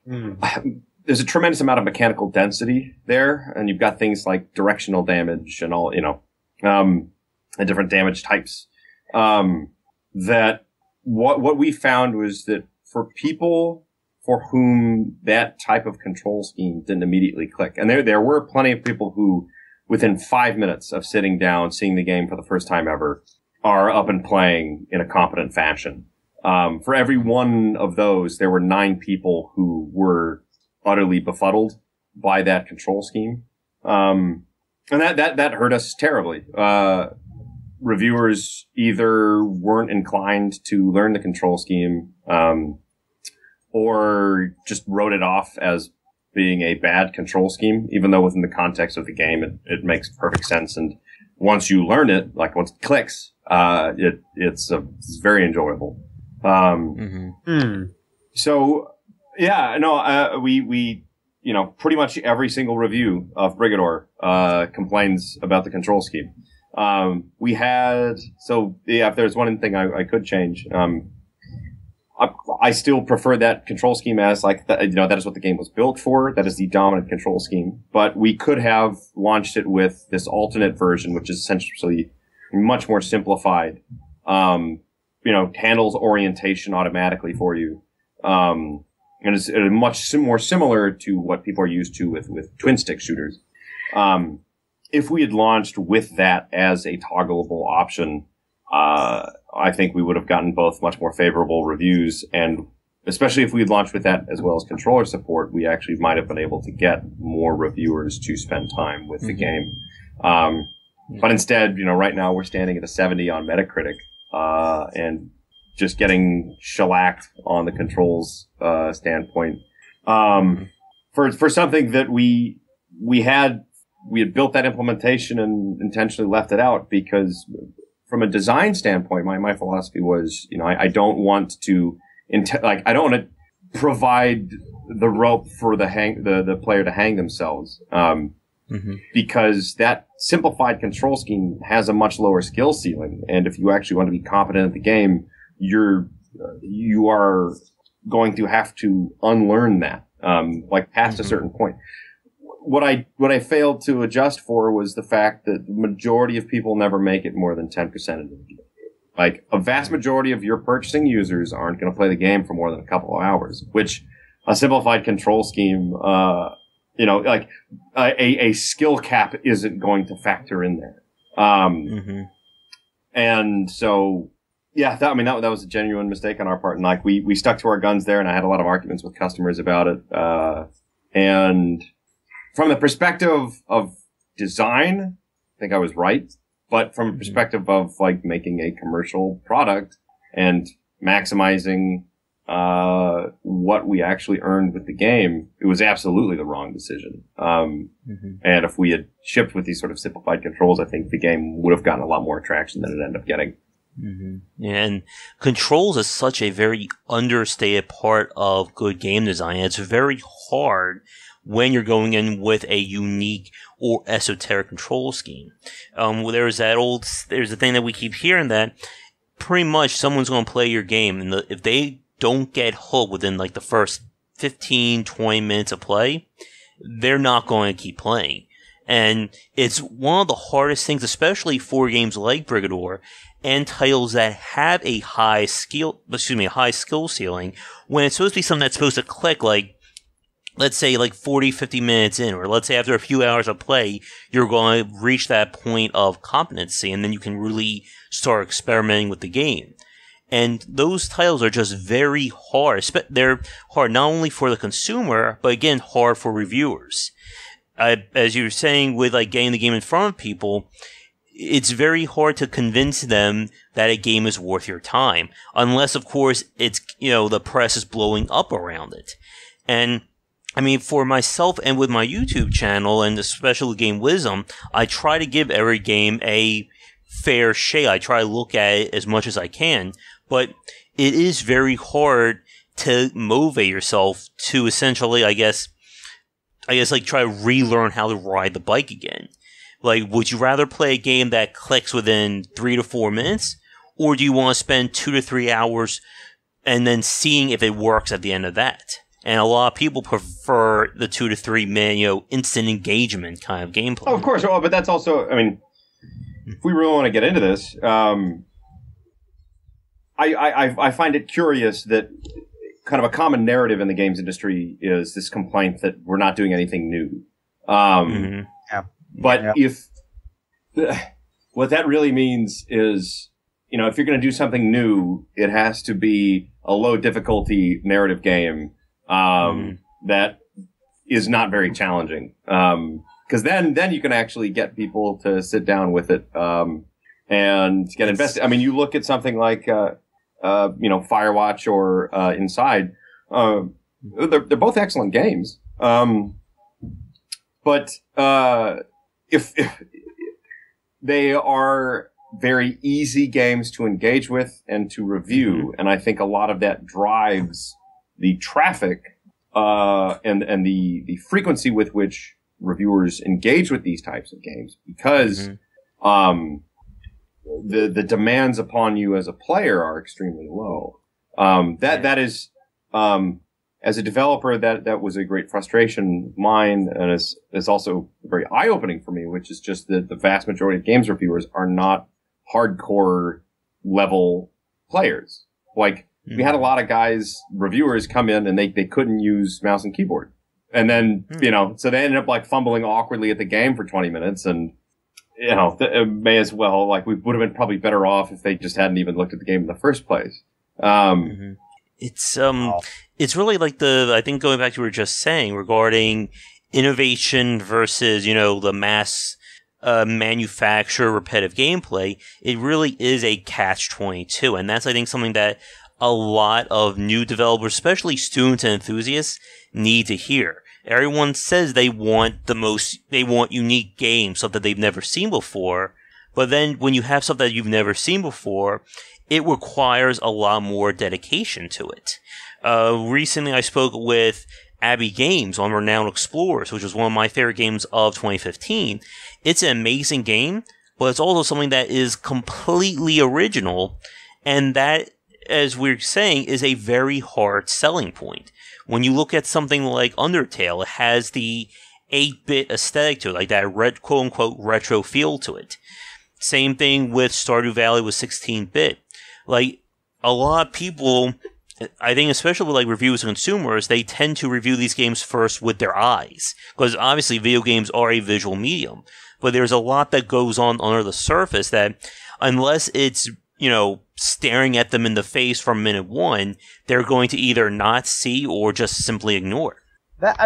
a tremendous amount of mechanical density there, and you've got things like directional damage and all, and different damage types. That what we found was that for people for whom that type of control scheme didn't immediately click, and there were plenty of people who, within 5 minutes of sitting down, seeing the game for the first time ever, are up and playing in a competent fashion. For every one of those, there were 9 people who were utterly befuddled by that control scheme. And that hurt us terribly. Reviewers either weren't inclined to learn the control scheme, or just wrote it off as being a bad control scheme, even though within the context of the game, it makes perfect sense. And once you learn it, like once it clicks, it's very enjoyable. So yeah, no, we pretty much every single review of Brigador, complains about the control scheme. If there's one thing I could change, I still prefer that control scheme as like, that is what the game was built for. That is the dominant control scheme. But we could have launched it with this alternate version, which is essentially much more simplified. Handles orientation automatically for you. And it's much more similar to what people are used to with twin stick shooters. If we had launched with that as a toggleable option, I think we would have gotten both much more favorable reviews, and especially if we had launched with that as well as controller support, we actually might have been able to get more reviewers to spend time with the game. But instead, right now we're standing at a 70 on Metacritic, and just getting shellacked on the controls standpoint. For something that we had built that implementation and intentionally left it out because from a design standpoint, my philosophy was, I don't want to I don't want to provide the rope for the player to hang themselves. Because that simplified control scheme has a much lower skill ceiling. And if you actually want to be competent at the game, you are going to have to unlearn that, past a certain point. What I failed to adjust for was the fact that the majority of people never make it more than 10% into the game. Like, a vast majority of your purchasing users aren't going to play the game for more than a couple of hours, which a simplified control scheme, a skill cap isn't going to factor in there. And so, yeah, that was a genuine mistake on our part. And we stuck to our guns there, and I had a lot of arguments with customers about it. And from the perspective of design, I think I was right. But from a perspective of making a commercial product and maximizing what we actually earned with the game, it was absolutely the wrong decision. And if we had shipped with these sort of simplified controls, I think the game would have gotten a lot more traction than it ended up getting. And controls is such a very understated part of good game design. It's very hard when you're going in with a unique or esoteric control scheme. There's the thing that we keep hearing that pretty much someone's going to play your game, and if they don't get hooked within the first 15, 20 minutes of play, they're not going to keep playing. And it's one of the hardest things, especially for games like Brigador and titles that have a high skill ceiling, when it's supposed to be something that's supposed to click, like, let's say, like 40, 50 minutes in, or let's say after a few hours of play, you're going to reach that point of competency, and then you can really start experimenting with the game. And those titles are just very hard. They're hard not only for the consumer, but again, hard for reviewers. As you were saying, with like getting the game in front of people, it's very hard to convince them that a game is worth your time, unless, of course, it's, the press is blowing up around it. And I mean, for myself and with my YouTube channel, and especially Game Wisdom, I try to give every game a fair shake. I try to look at it as much as I can, but it is very hard to motivate yourself to essentially, I guess, like try to relearn how to ride the bike again. Like, would you rather play a game that clicks within 3 to 4 minutes, or do you want to spend 2 to 3 hours and then seeing if it works at the end of that? And a lot of people prefer the 2 to 3 minute, instant engagement kind of gameplay. Oh, of course. Well, but that's also, I mean, if we really want to get into this, I find it curious that kind of a common narrative in the games industry is this complaint that we're not doing anything new. But if what that really means is, if you're going to do something new, it has to be a low difficulty narrative game that is not very challenging. Because then you can actually get people to sit down with it and get invested. I mean, you look at something like Firewatch or Inside. They're both excellent games. But if they are very easy games to engage with and to review, and I think a lot of that drives the traffic and the frequency with which reviewers engage with these types of games, because the demands upon you as a player are extremely low. That is as a developer, that was a great frustration of mine, and is also very eye-opening for me, which is just that the vast majority of games reviewers are not hardcore level players. Like, we had a lot of reviewers come in and they couldn't use mouse and keyboard. And then, so they ended up like fumbling awkwardly at the game for 20 minutes, and it may as well, like, we would have been probably better off if they just hadn't even looked at the game in the first place. It's really like I think going back to what you were just saying regarding innovation versus, the mass manufacture repetitive gameplay, it really is a catch-22. And that's, I think, something that a lot of new developers, especially students and enthusiasts, need to hear. Everyone says they want unique games, something they've never seen before. But then when you have something that you've never seen before, it requires a lot more dedication to it. Recently I spoke with Abby Games on Renowned Explorers, which was one of my favorite games of 2015. It's an amazing game, but it's also something that is completely original, and that, as we're saying, is a very hard selling point. When you look at something like Undertale, it has the 8-bit aesthetic to it, like that quote-unquote retro feel to it. Same thing with Stardew Valley with 16-bit. Like, a lot of people, I think especially with like reviewers and consumers, they tend to review these games first with their eyes. Because obviously video games are a visual medium. But there's a lot that goes on under the surface that, unless it's, staring at them in the face from minute one, they're going to either not see or just simply ignore. But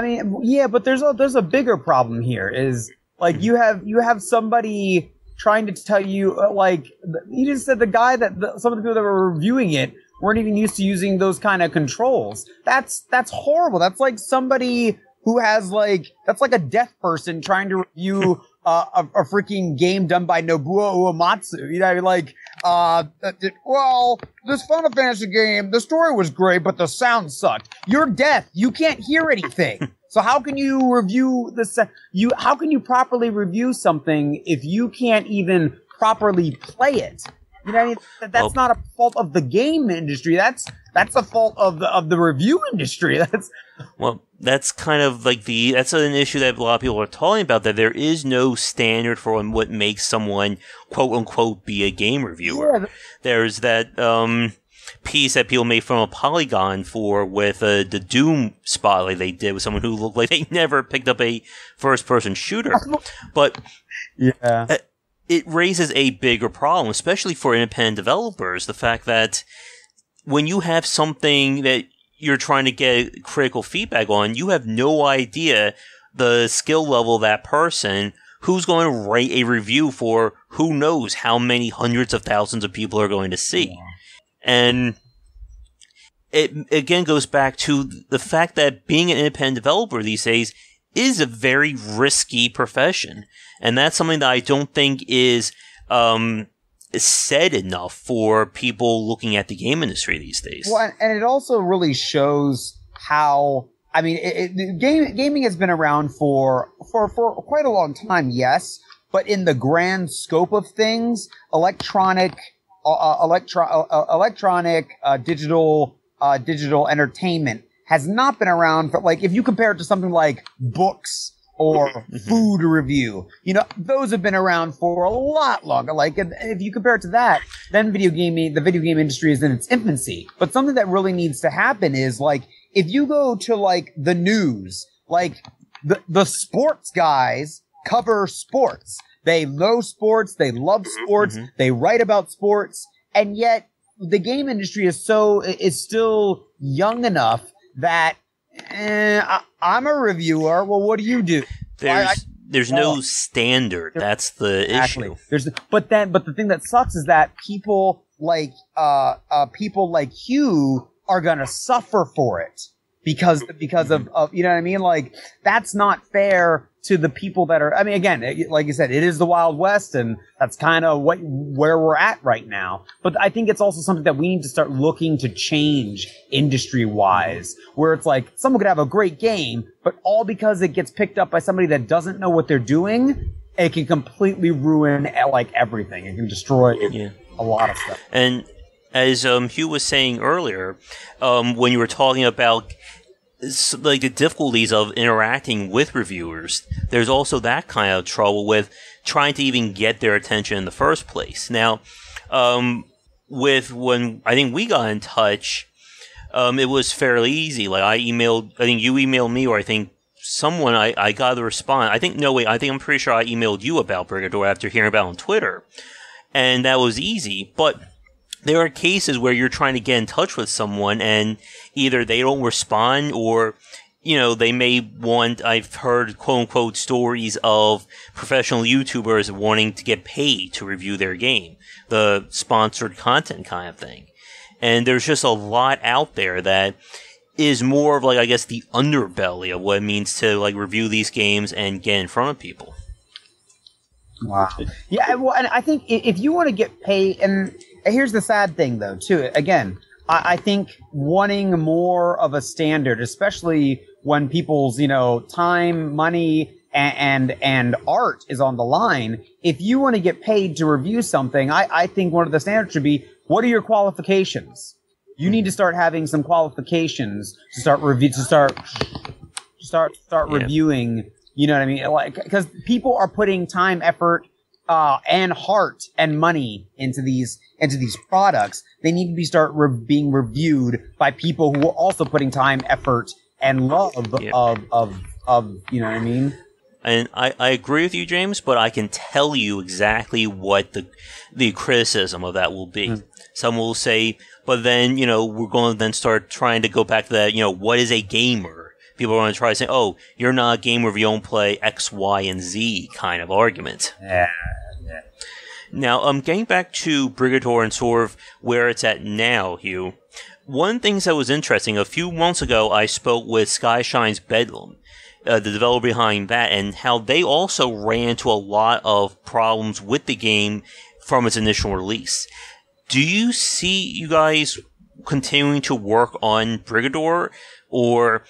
there's a bigger problem here. Is like you have somebody trying to tell you, like, you just said some of the people that were reviewing it weren't even used to using those kind of controls. That's horrible. That's like somebody who has that's like a deaf person trying to review a freaking game done by Nobuo Uematsu. Well, this Final Fantasy game, the story was great, but the sound sucked. You're deaf. You can't hear anything. So how can you review how can you properly review something if you can't even properly play it? You know what I mean? That's not a fault of the game industry. That's a fault of the review industry. That's kind of like that's an issue that a lot of people are talking about, that there is no standard for what makes someone quote unquote be a game reviewer. Yeah. There's that piece that people made from a Polygon with the Doom spotlight they did with someone who looked like they never picked up a first person shooter. But yeah. It raises a bigger problem, especially for independent developers. The fact that when you have something that you're trying to get critical feedback on, you have no idea the skill level of that person who's going to write a review for who knows how many hundreds of thousands of people are going to see. Yeah. And it again goes back to the fact that being an independent developer these days is a very risky profession. And that's something that I don't think is said enough for people looking at the game industry these days. Well, and it also really shows how, I mean, gaming has been around for quite a long time, yes, but in the grand scope of things, electronic digital entertainment has not been around for, like, if you compare it to something like books or food review, you know, those have been around for a lot longer. Like, if you compare it to that, then the video game industry is in its infancy. But something that really needs to happen is, like, if you go to, like, the news, like, the sports guys cover sports. They know sports, they love sports, they write about sports, and yet the game industry is still young enough that I'm a reviewer. Well, what do you do? There's no standard. That's the issue. But the thing that sucks is that people like Hugh are gonna suffer for it because of you know what I mean? Like, that's not fair to the people that are, I mean, again, like you said, it is the Wild West, and that's kind of where we're at right now. But I think it's also something that we need to start looking to change industry-wise, where it's like, someone could have a great game, but all because it gets picked up by somebody that doesn't know what they're doing, it can completely ruin, like, everything. It can destroy a lot of stuff. And as Hugh was saying earlier, when you were talking about like the difficulties of interacting with reviewers, there's also that kind of trouble with trying to even get their attention in the first place. Now, with when I think we got in touch, it was fairly easy. Like, I think you emailed me, or I think someone, I got the response. I'm pretty sure I emailed you about Brigador after hearing about it on Twitter. And that was easy, but there are cases where you're trying to get in touch with someone and either they don't respond, or, you know, they may want, I've heard quote unquote stories of professional YouTubers wanting to get paid to review their game, the sponsored content kind of thing. And there's just a lot out there that is more of, like, I guess, the underbelly of what it means to, like, review these games and get in front of people. Wow. Yeah, well, and I think if you want to get paid, and here's the sad thing, though, too. Again, I think wanting more of a standard, especially when people's, you know, time, money, and art is on the line. If you want to get paid to review something, I think one of the standards should be, what are your qualifications? You need to start having some qualifications to start reviewing. You know what I mean? Like, because people are putting time, effort, and heart and money into these products. They need to being reviewed by people who are also putting time, effort, and love of you know what I mean? And I agree with you, James, but I can tell you exactly what the criticism of that will be. Some will say, but then, you know, we're going to then start trying to go back to that, you know, what is a gamer? People are going to try to say, oh, you're not a gamer if you don't play X, Y, and Z kind of argument. Yeah. Now, getting back to Brigador and sort of where it's at now, Hugh, one of the things that was interesting, a few months ago, I spoke with Skyshine's Bedlam, the developer behind that, and how they also ran into a lot of problems with the game from its initial release. Do you see you guys continuing to work on Brigador, or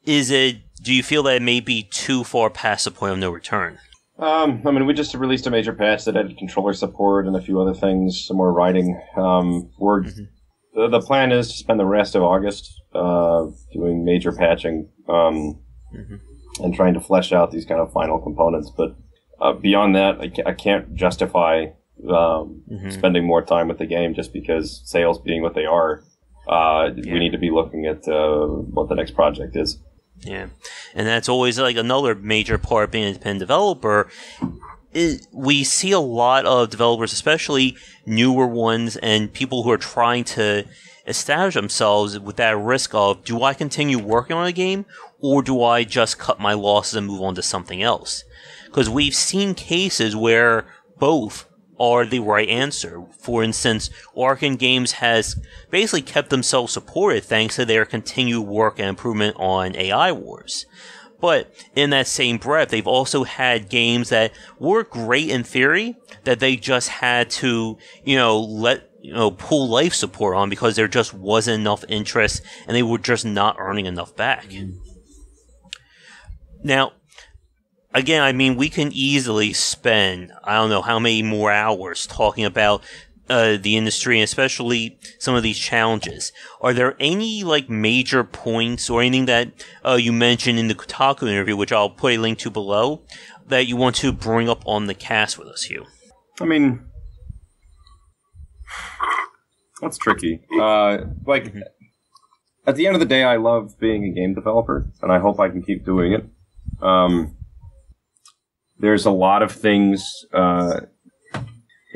do you feel that it may be too far past the point of no return? I mean, we just released a major patch that added controller support and a few other things, some more writing. The plan is to spend the rest of August doing major patching and trying to flesh out these kind of final components. But beyond that, I can't justify spending more time with the game just because sales being what they are. We need to be looking at what the next project is. Yeah, and that's always like another major part of being an independent developer. We see a lot of developers, especially newer ones, and people who are trying to establish themselves with that risk of, do I continue working on a game, or do I just cut my losses and move on to something else? Because we've seen cases where both are the right answer. For instance, Arcane Games has basically kept themselves supported thanks to their continued work and improvement on AI Wars. But in that same breath, they've also had games that were great in theory that they just had to, pull life support on because there just wasn't enough interest and they were just not earning enough back. Now, again, I mean, we can easily spend, I don't know how many more hours talking about the industry, and especially some of these challenges. Are there any major points or anything that you mentioned in the Kotaku interview, which I'll put a link to below, that you want to bring up on the cast with us, Hugh? I mean, that's tricky. At the end of the day, I love being a game developer, and I hope I can keep doing it. There's a lot of things.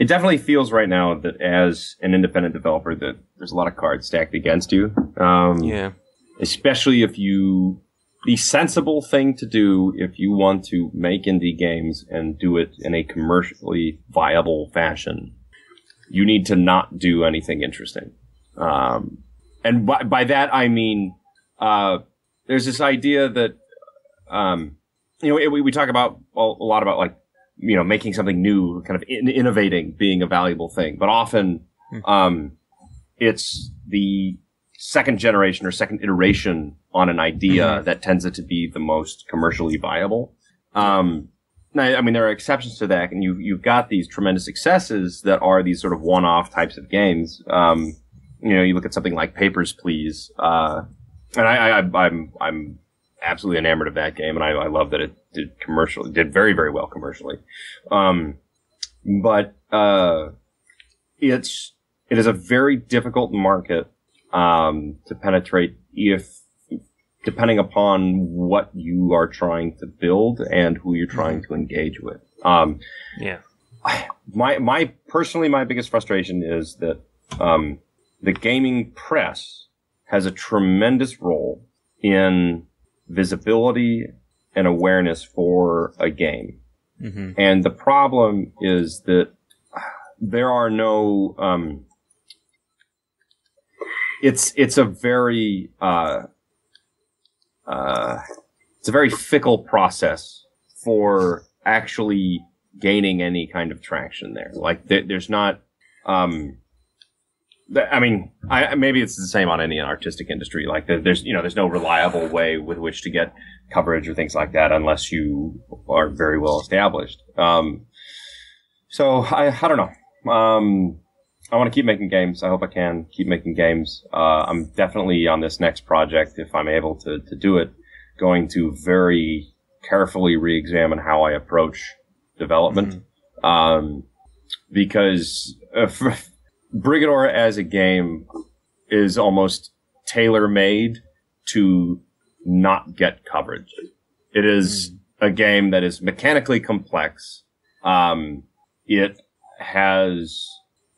It definitely feels right now that as an independent developer that there's a lot of cards stacked against you. Especially if the sensible thing to do if you want to make indie games and do it in a commercially viable fashion, you need to not do anything interesting. And by that I mean, there's this idea that, we talk about a lot about making something new, kind of innovating being a valuable thing. But often, it's the second generation or second iteration on an idea that tends to be the most commercially viable. Now, I mean, there are exceptions to that, and you've got these tremendous successes that are these sort of one-off types of games. You look at something like Papers, Please, and I'm absolutely enamored of that game, and I love that it did very, very well commercially. But it is a very difficult market to penetrate depending upon what you are trying to build and who you're trying to engage with. My biggest frustration is that the gaming press has a tremendous role in visibility and awareness for a game. And the problem is that there are no, it's a very fickle process for actually gaining any kind of traction there. There's not, maybe it's the same on any artistic industry. There's no reliable way with which to get coverage or things like that unless you are very well established. So I don't know. I want to keep making games. I hope I can keep making games. I'm definitely on this next project, if I'm able to do it, going to very carefully re-examine how I approach development. Because Brigador as a game is almost tailor-made to not get coverage. It is a game that is mechanically complex. It has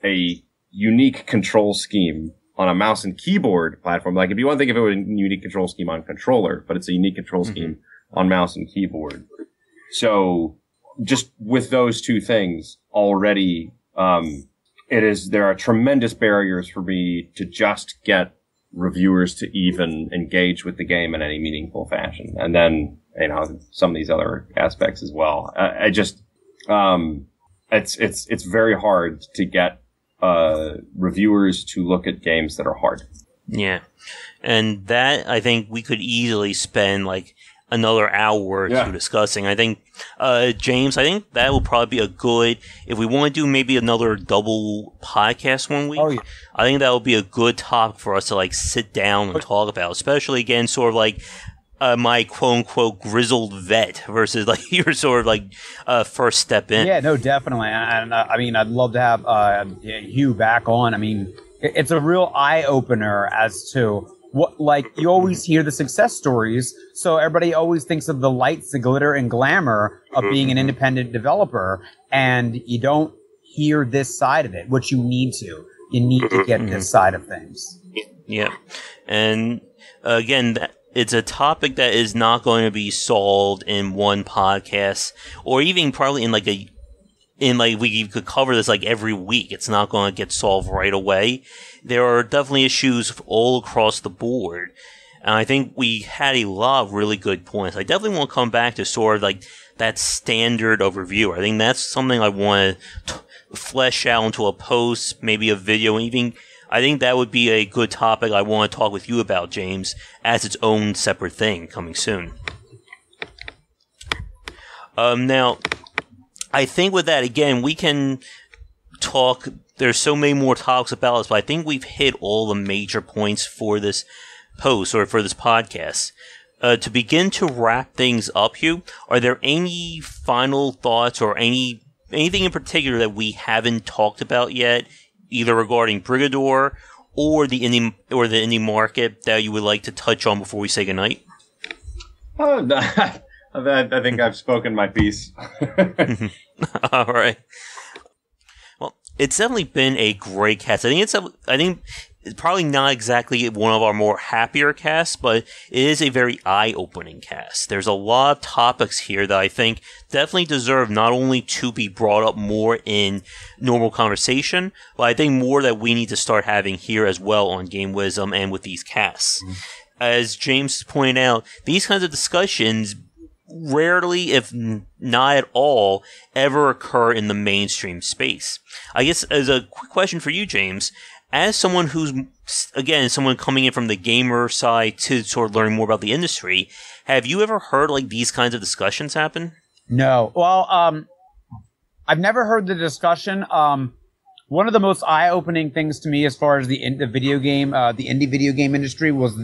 a unique control scheme on a mouse and keyboard platform. If you want to think of it with a unique control scheme on controller, but it's a unique control scheme on mouse and keyboard. So just with those two things already, there are tremendous barriers for me to just get reviewers to even engage with the game in any meaningful fashion. And then, some of these other aspects as well. It's very hard to get reviewers to look at games that are hard. Yeah. And that, I think we could easily spend another hour or two discussing. I think, James, I think that will probably be a good, if we want to do maybe another double podcast one week, I think that would be a good topic for us to like sit down and talk about, especially again, sort of like, my quote-unquote grizzled vet versus like your sort of like first step in. Yeah, no, definitely. And I mean, I'd love to have Hugh back on. I mean, it's a real eye-opener as to what, like, you always hear the success stories, so everybody always thinks of the lights, the glitter, and glamour of being an independent developer, and you don't hear this side of it, which you need to. You need to get this side of things. Yeah. And again, it's a topic that is not going to be solved in one podcast, or even probably we could cover this like every week. It's not going to get solved right away. There are definitely issues all across the board. And I think we had a lot of really good points. I definitely want to come back to sort of like that standard overview. I think that's something I want to flesh out into a post, maybe a video, and even I think that would be a good topic I want to talk with you about, James, as its own separate thing coming soon. Now, I think with that, again, we can talk. There's so many more topics about this, but I think we've hit all the major points for this post or for this podcast. To begin to wrap things up, Hugh, are there any final thoughts or anything in particular that we haven't talked about yet, either regarding Brigador or the indie market, that you would like to touch on before we say goodnight? Oh, no. I think I've spoken my piece. All right. Well, it's definitely been a great cast. I think it's probably not exactly one of our more happier casts, but it is a very eye-opening cast. There's a lot of topics here that I think definitely deserve not only to be brought up more in normal conversation, but I think more that we need to start having here as well on Game Wisdom and with these casts. As James pointed out, these kinds of discussions rarely, if not at all, ever occur in the mainstream space. I guess as a quick question for you, James, as someone who's, again, someone coming in from the gamer side to sort of learn more about the industry, have you ever heard like these kinds of discussions happen? No. Well, I've never heard the discussion. One of the most eye-opening things to me as far as the indie video game industry was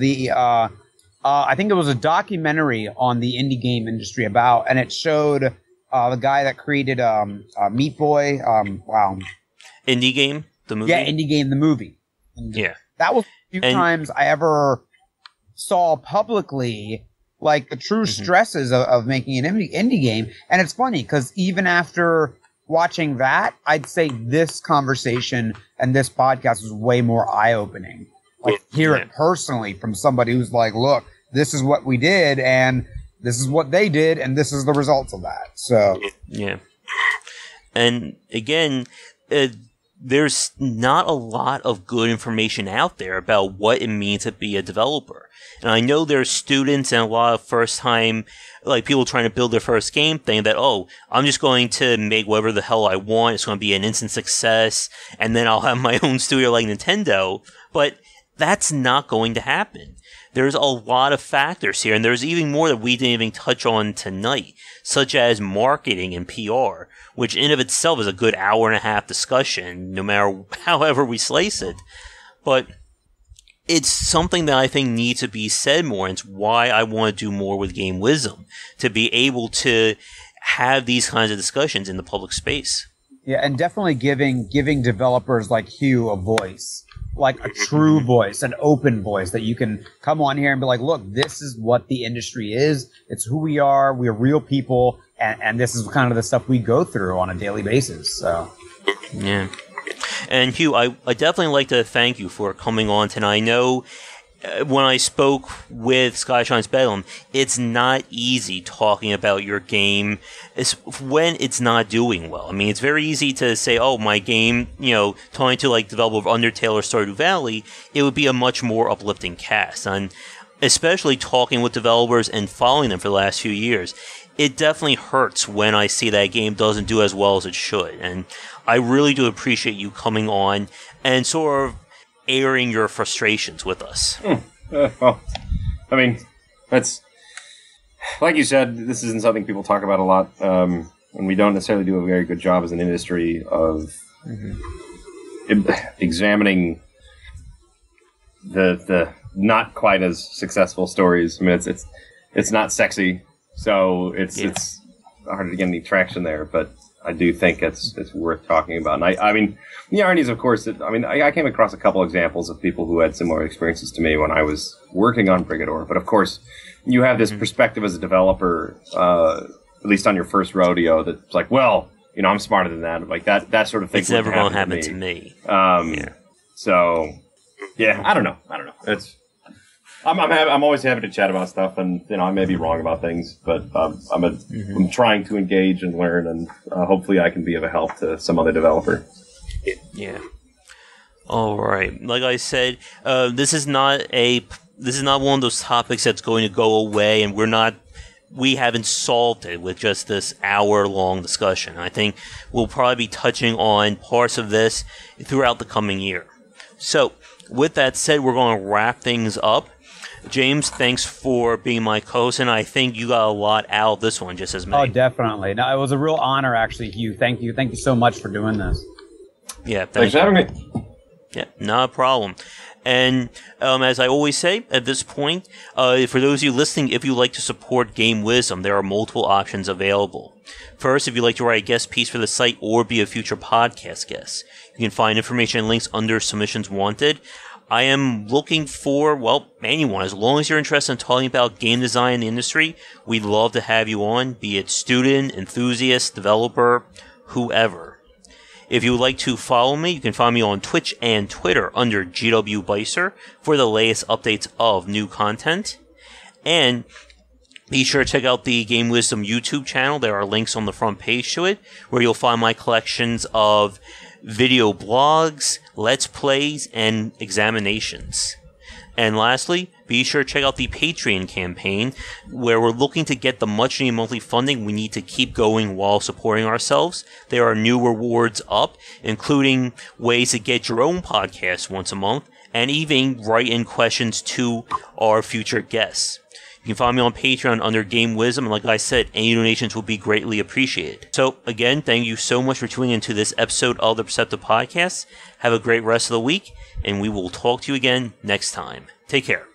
I think it was a documentary on the indie game industry and it showed the guy that created Meat Boy. Wow. Indie Game, the movie? Yeah, Indie Game, the movie. And yeah. That was the few times I ever saw publicly like the true stresses of making an indie game. And it's funny because even after watching that, I'd say this conversation and this podcast was way more eye-opening. Like hear it personally from somebody who's like, look, this is what we did, and this is what they did, and this is the results of that. So yeah. And again, there's not a lot of good information out there about what it means to be a developer. And I know there's students and a lot of first-time, like people trying to build their first game thing that, oh, I'm just going to make whatever the hell I want. It's going to be an instant success, and then I'll have my own studio like Nintendo. But that's not going to happen. There's a lot of factors here, and there's even more that we didn't even touch on tonight, such as marketing and PR, which in of itself is a good hour and a half discussion, no matter however we slice it. But it's something that I think needs to be said more, and it's why I want to do more with Game Wisdom, to be able to have these kinds of discussions in the public space. Yeah, and definitely giving developers like Hugh a voice. Like a true voice, an open voice that you can come on here and be like, look, this is what the industry is. It's who we are. We're real people. And this is kind of the stuff we go through on a daily basis. So, yeah. And Hugh, I definitely like to thank you for coming on tonight. I know when I spoke with Sky Shines Bedlam, it's not easy talking about your game when it's not doing well. I mean, it's very easy to say, oh, my game, talking to like developer of Undertale or Stardew Valley, it would be a much more uplifting cast. And especially talking with developers and following them for the last few years, it definitely hurts when I see that game doesn't do as well as it should. And I really do appreciate you coming on and sort of airing your frustrations with us. Well, I mean, that's like you said, this isn't something people talk about a lot, and we don't necessarily do a very good job as an industry of examining the not quite as successful stories. I mean, it's not sexy, so it's hard to get any traction there. But I do think it's worth talking about. And I mean, the irony is, of course, I came across a couple examples of people who had similar experiences to me when I was working on Brigador. But of course, you have this perspective as a developer, at least on your first rodeo, that's like, well, I'm smarter than that. Like that sort of thing. It's never going to happen to me. So, yeah, I don't know. I'm always happy to chat about stuff, and I may be wrong about things, but I'm trying to engage and learn, and hopefully I can be of a help to some other developer. Yeah. All right. Like I said, this is not one of those topics that's going to go away, and we haven't solved it with just this hour-long discussion. I think we'll probably be touching on parts of this throughout the coming year. So, with that said, we're going to wrap things up. James, thanks for being my co-host, and I think you got a lot out of this one, just as me. Oh, definitely. No, it was a real honor, actually, Hugh. Thank you. Thank you so much for doing this. Yeah, thanks for having me. Yeah, not a problem. And as I always say at this point, for those of you listening, if you like to support Game Wisdom, there are multiple options available. First, if you'd like to write a guest piece for the site or be a future podcast guest, you can find information and links under Submissions Wanted. I am looking for, anyone. As long as you're interested in talking about game design in the industry, we'd love to have you on, be it student, enthusiast, developer, whoever. If you would like to follow me, you can find me on Twitch and Twitter under GW Bycer for the latest updates of new content. And be sure to check out the Game Wisdom YouTube channel. There are links on the front page to it, where you'll find my collections of video blogs, let's plays, and examinations. And lastly, be sure to check out the Patreon campaign, where we're looking to get the much needed monthly funding we need to keep going while supporting ourselves. There are new rewards up, including ways to get your own podcast once a month, and even write in questions to our future guests. You can find me on Patreon under Game Wisdom, and like I said, any donations will be greatly appreciated. So, again, thank you so much for tuning into this episode of the Perceptive Podcast. Have a great rest of the week, and we will talk to you again next time. Take care.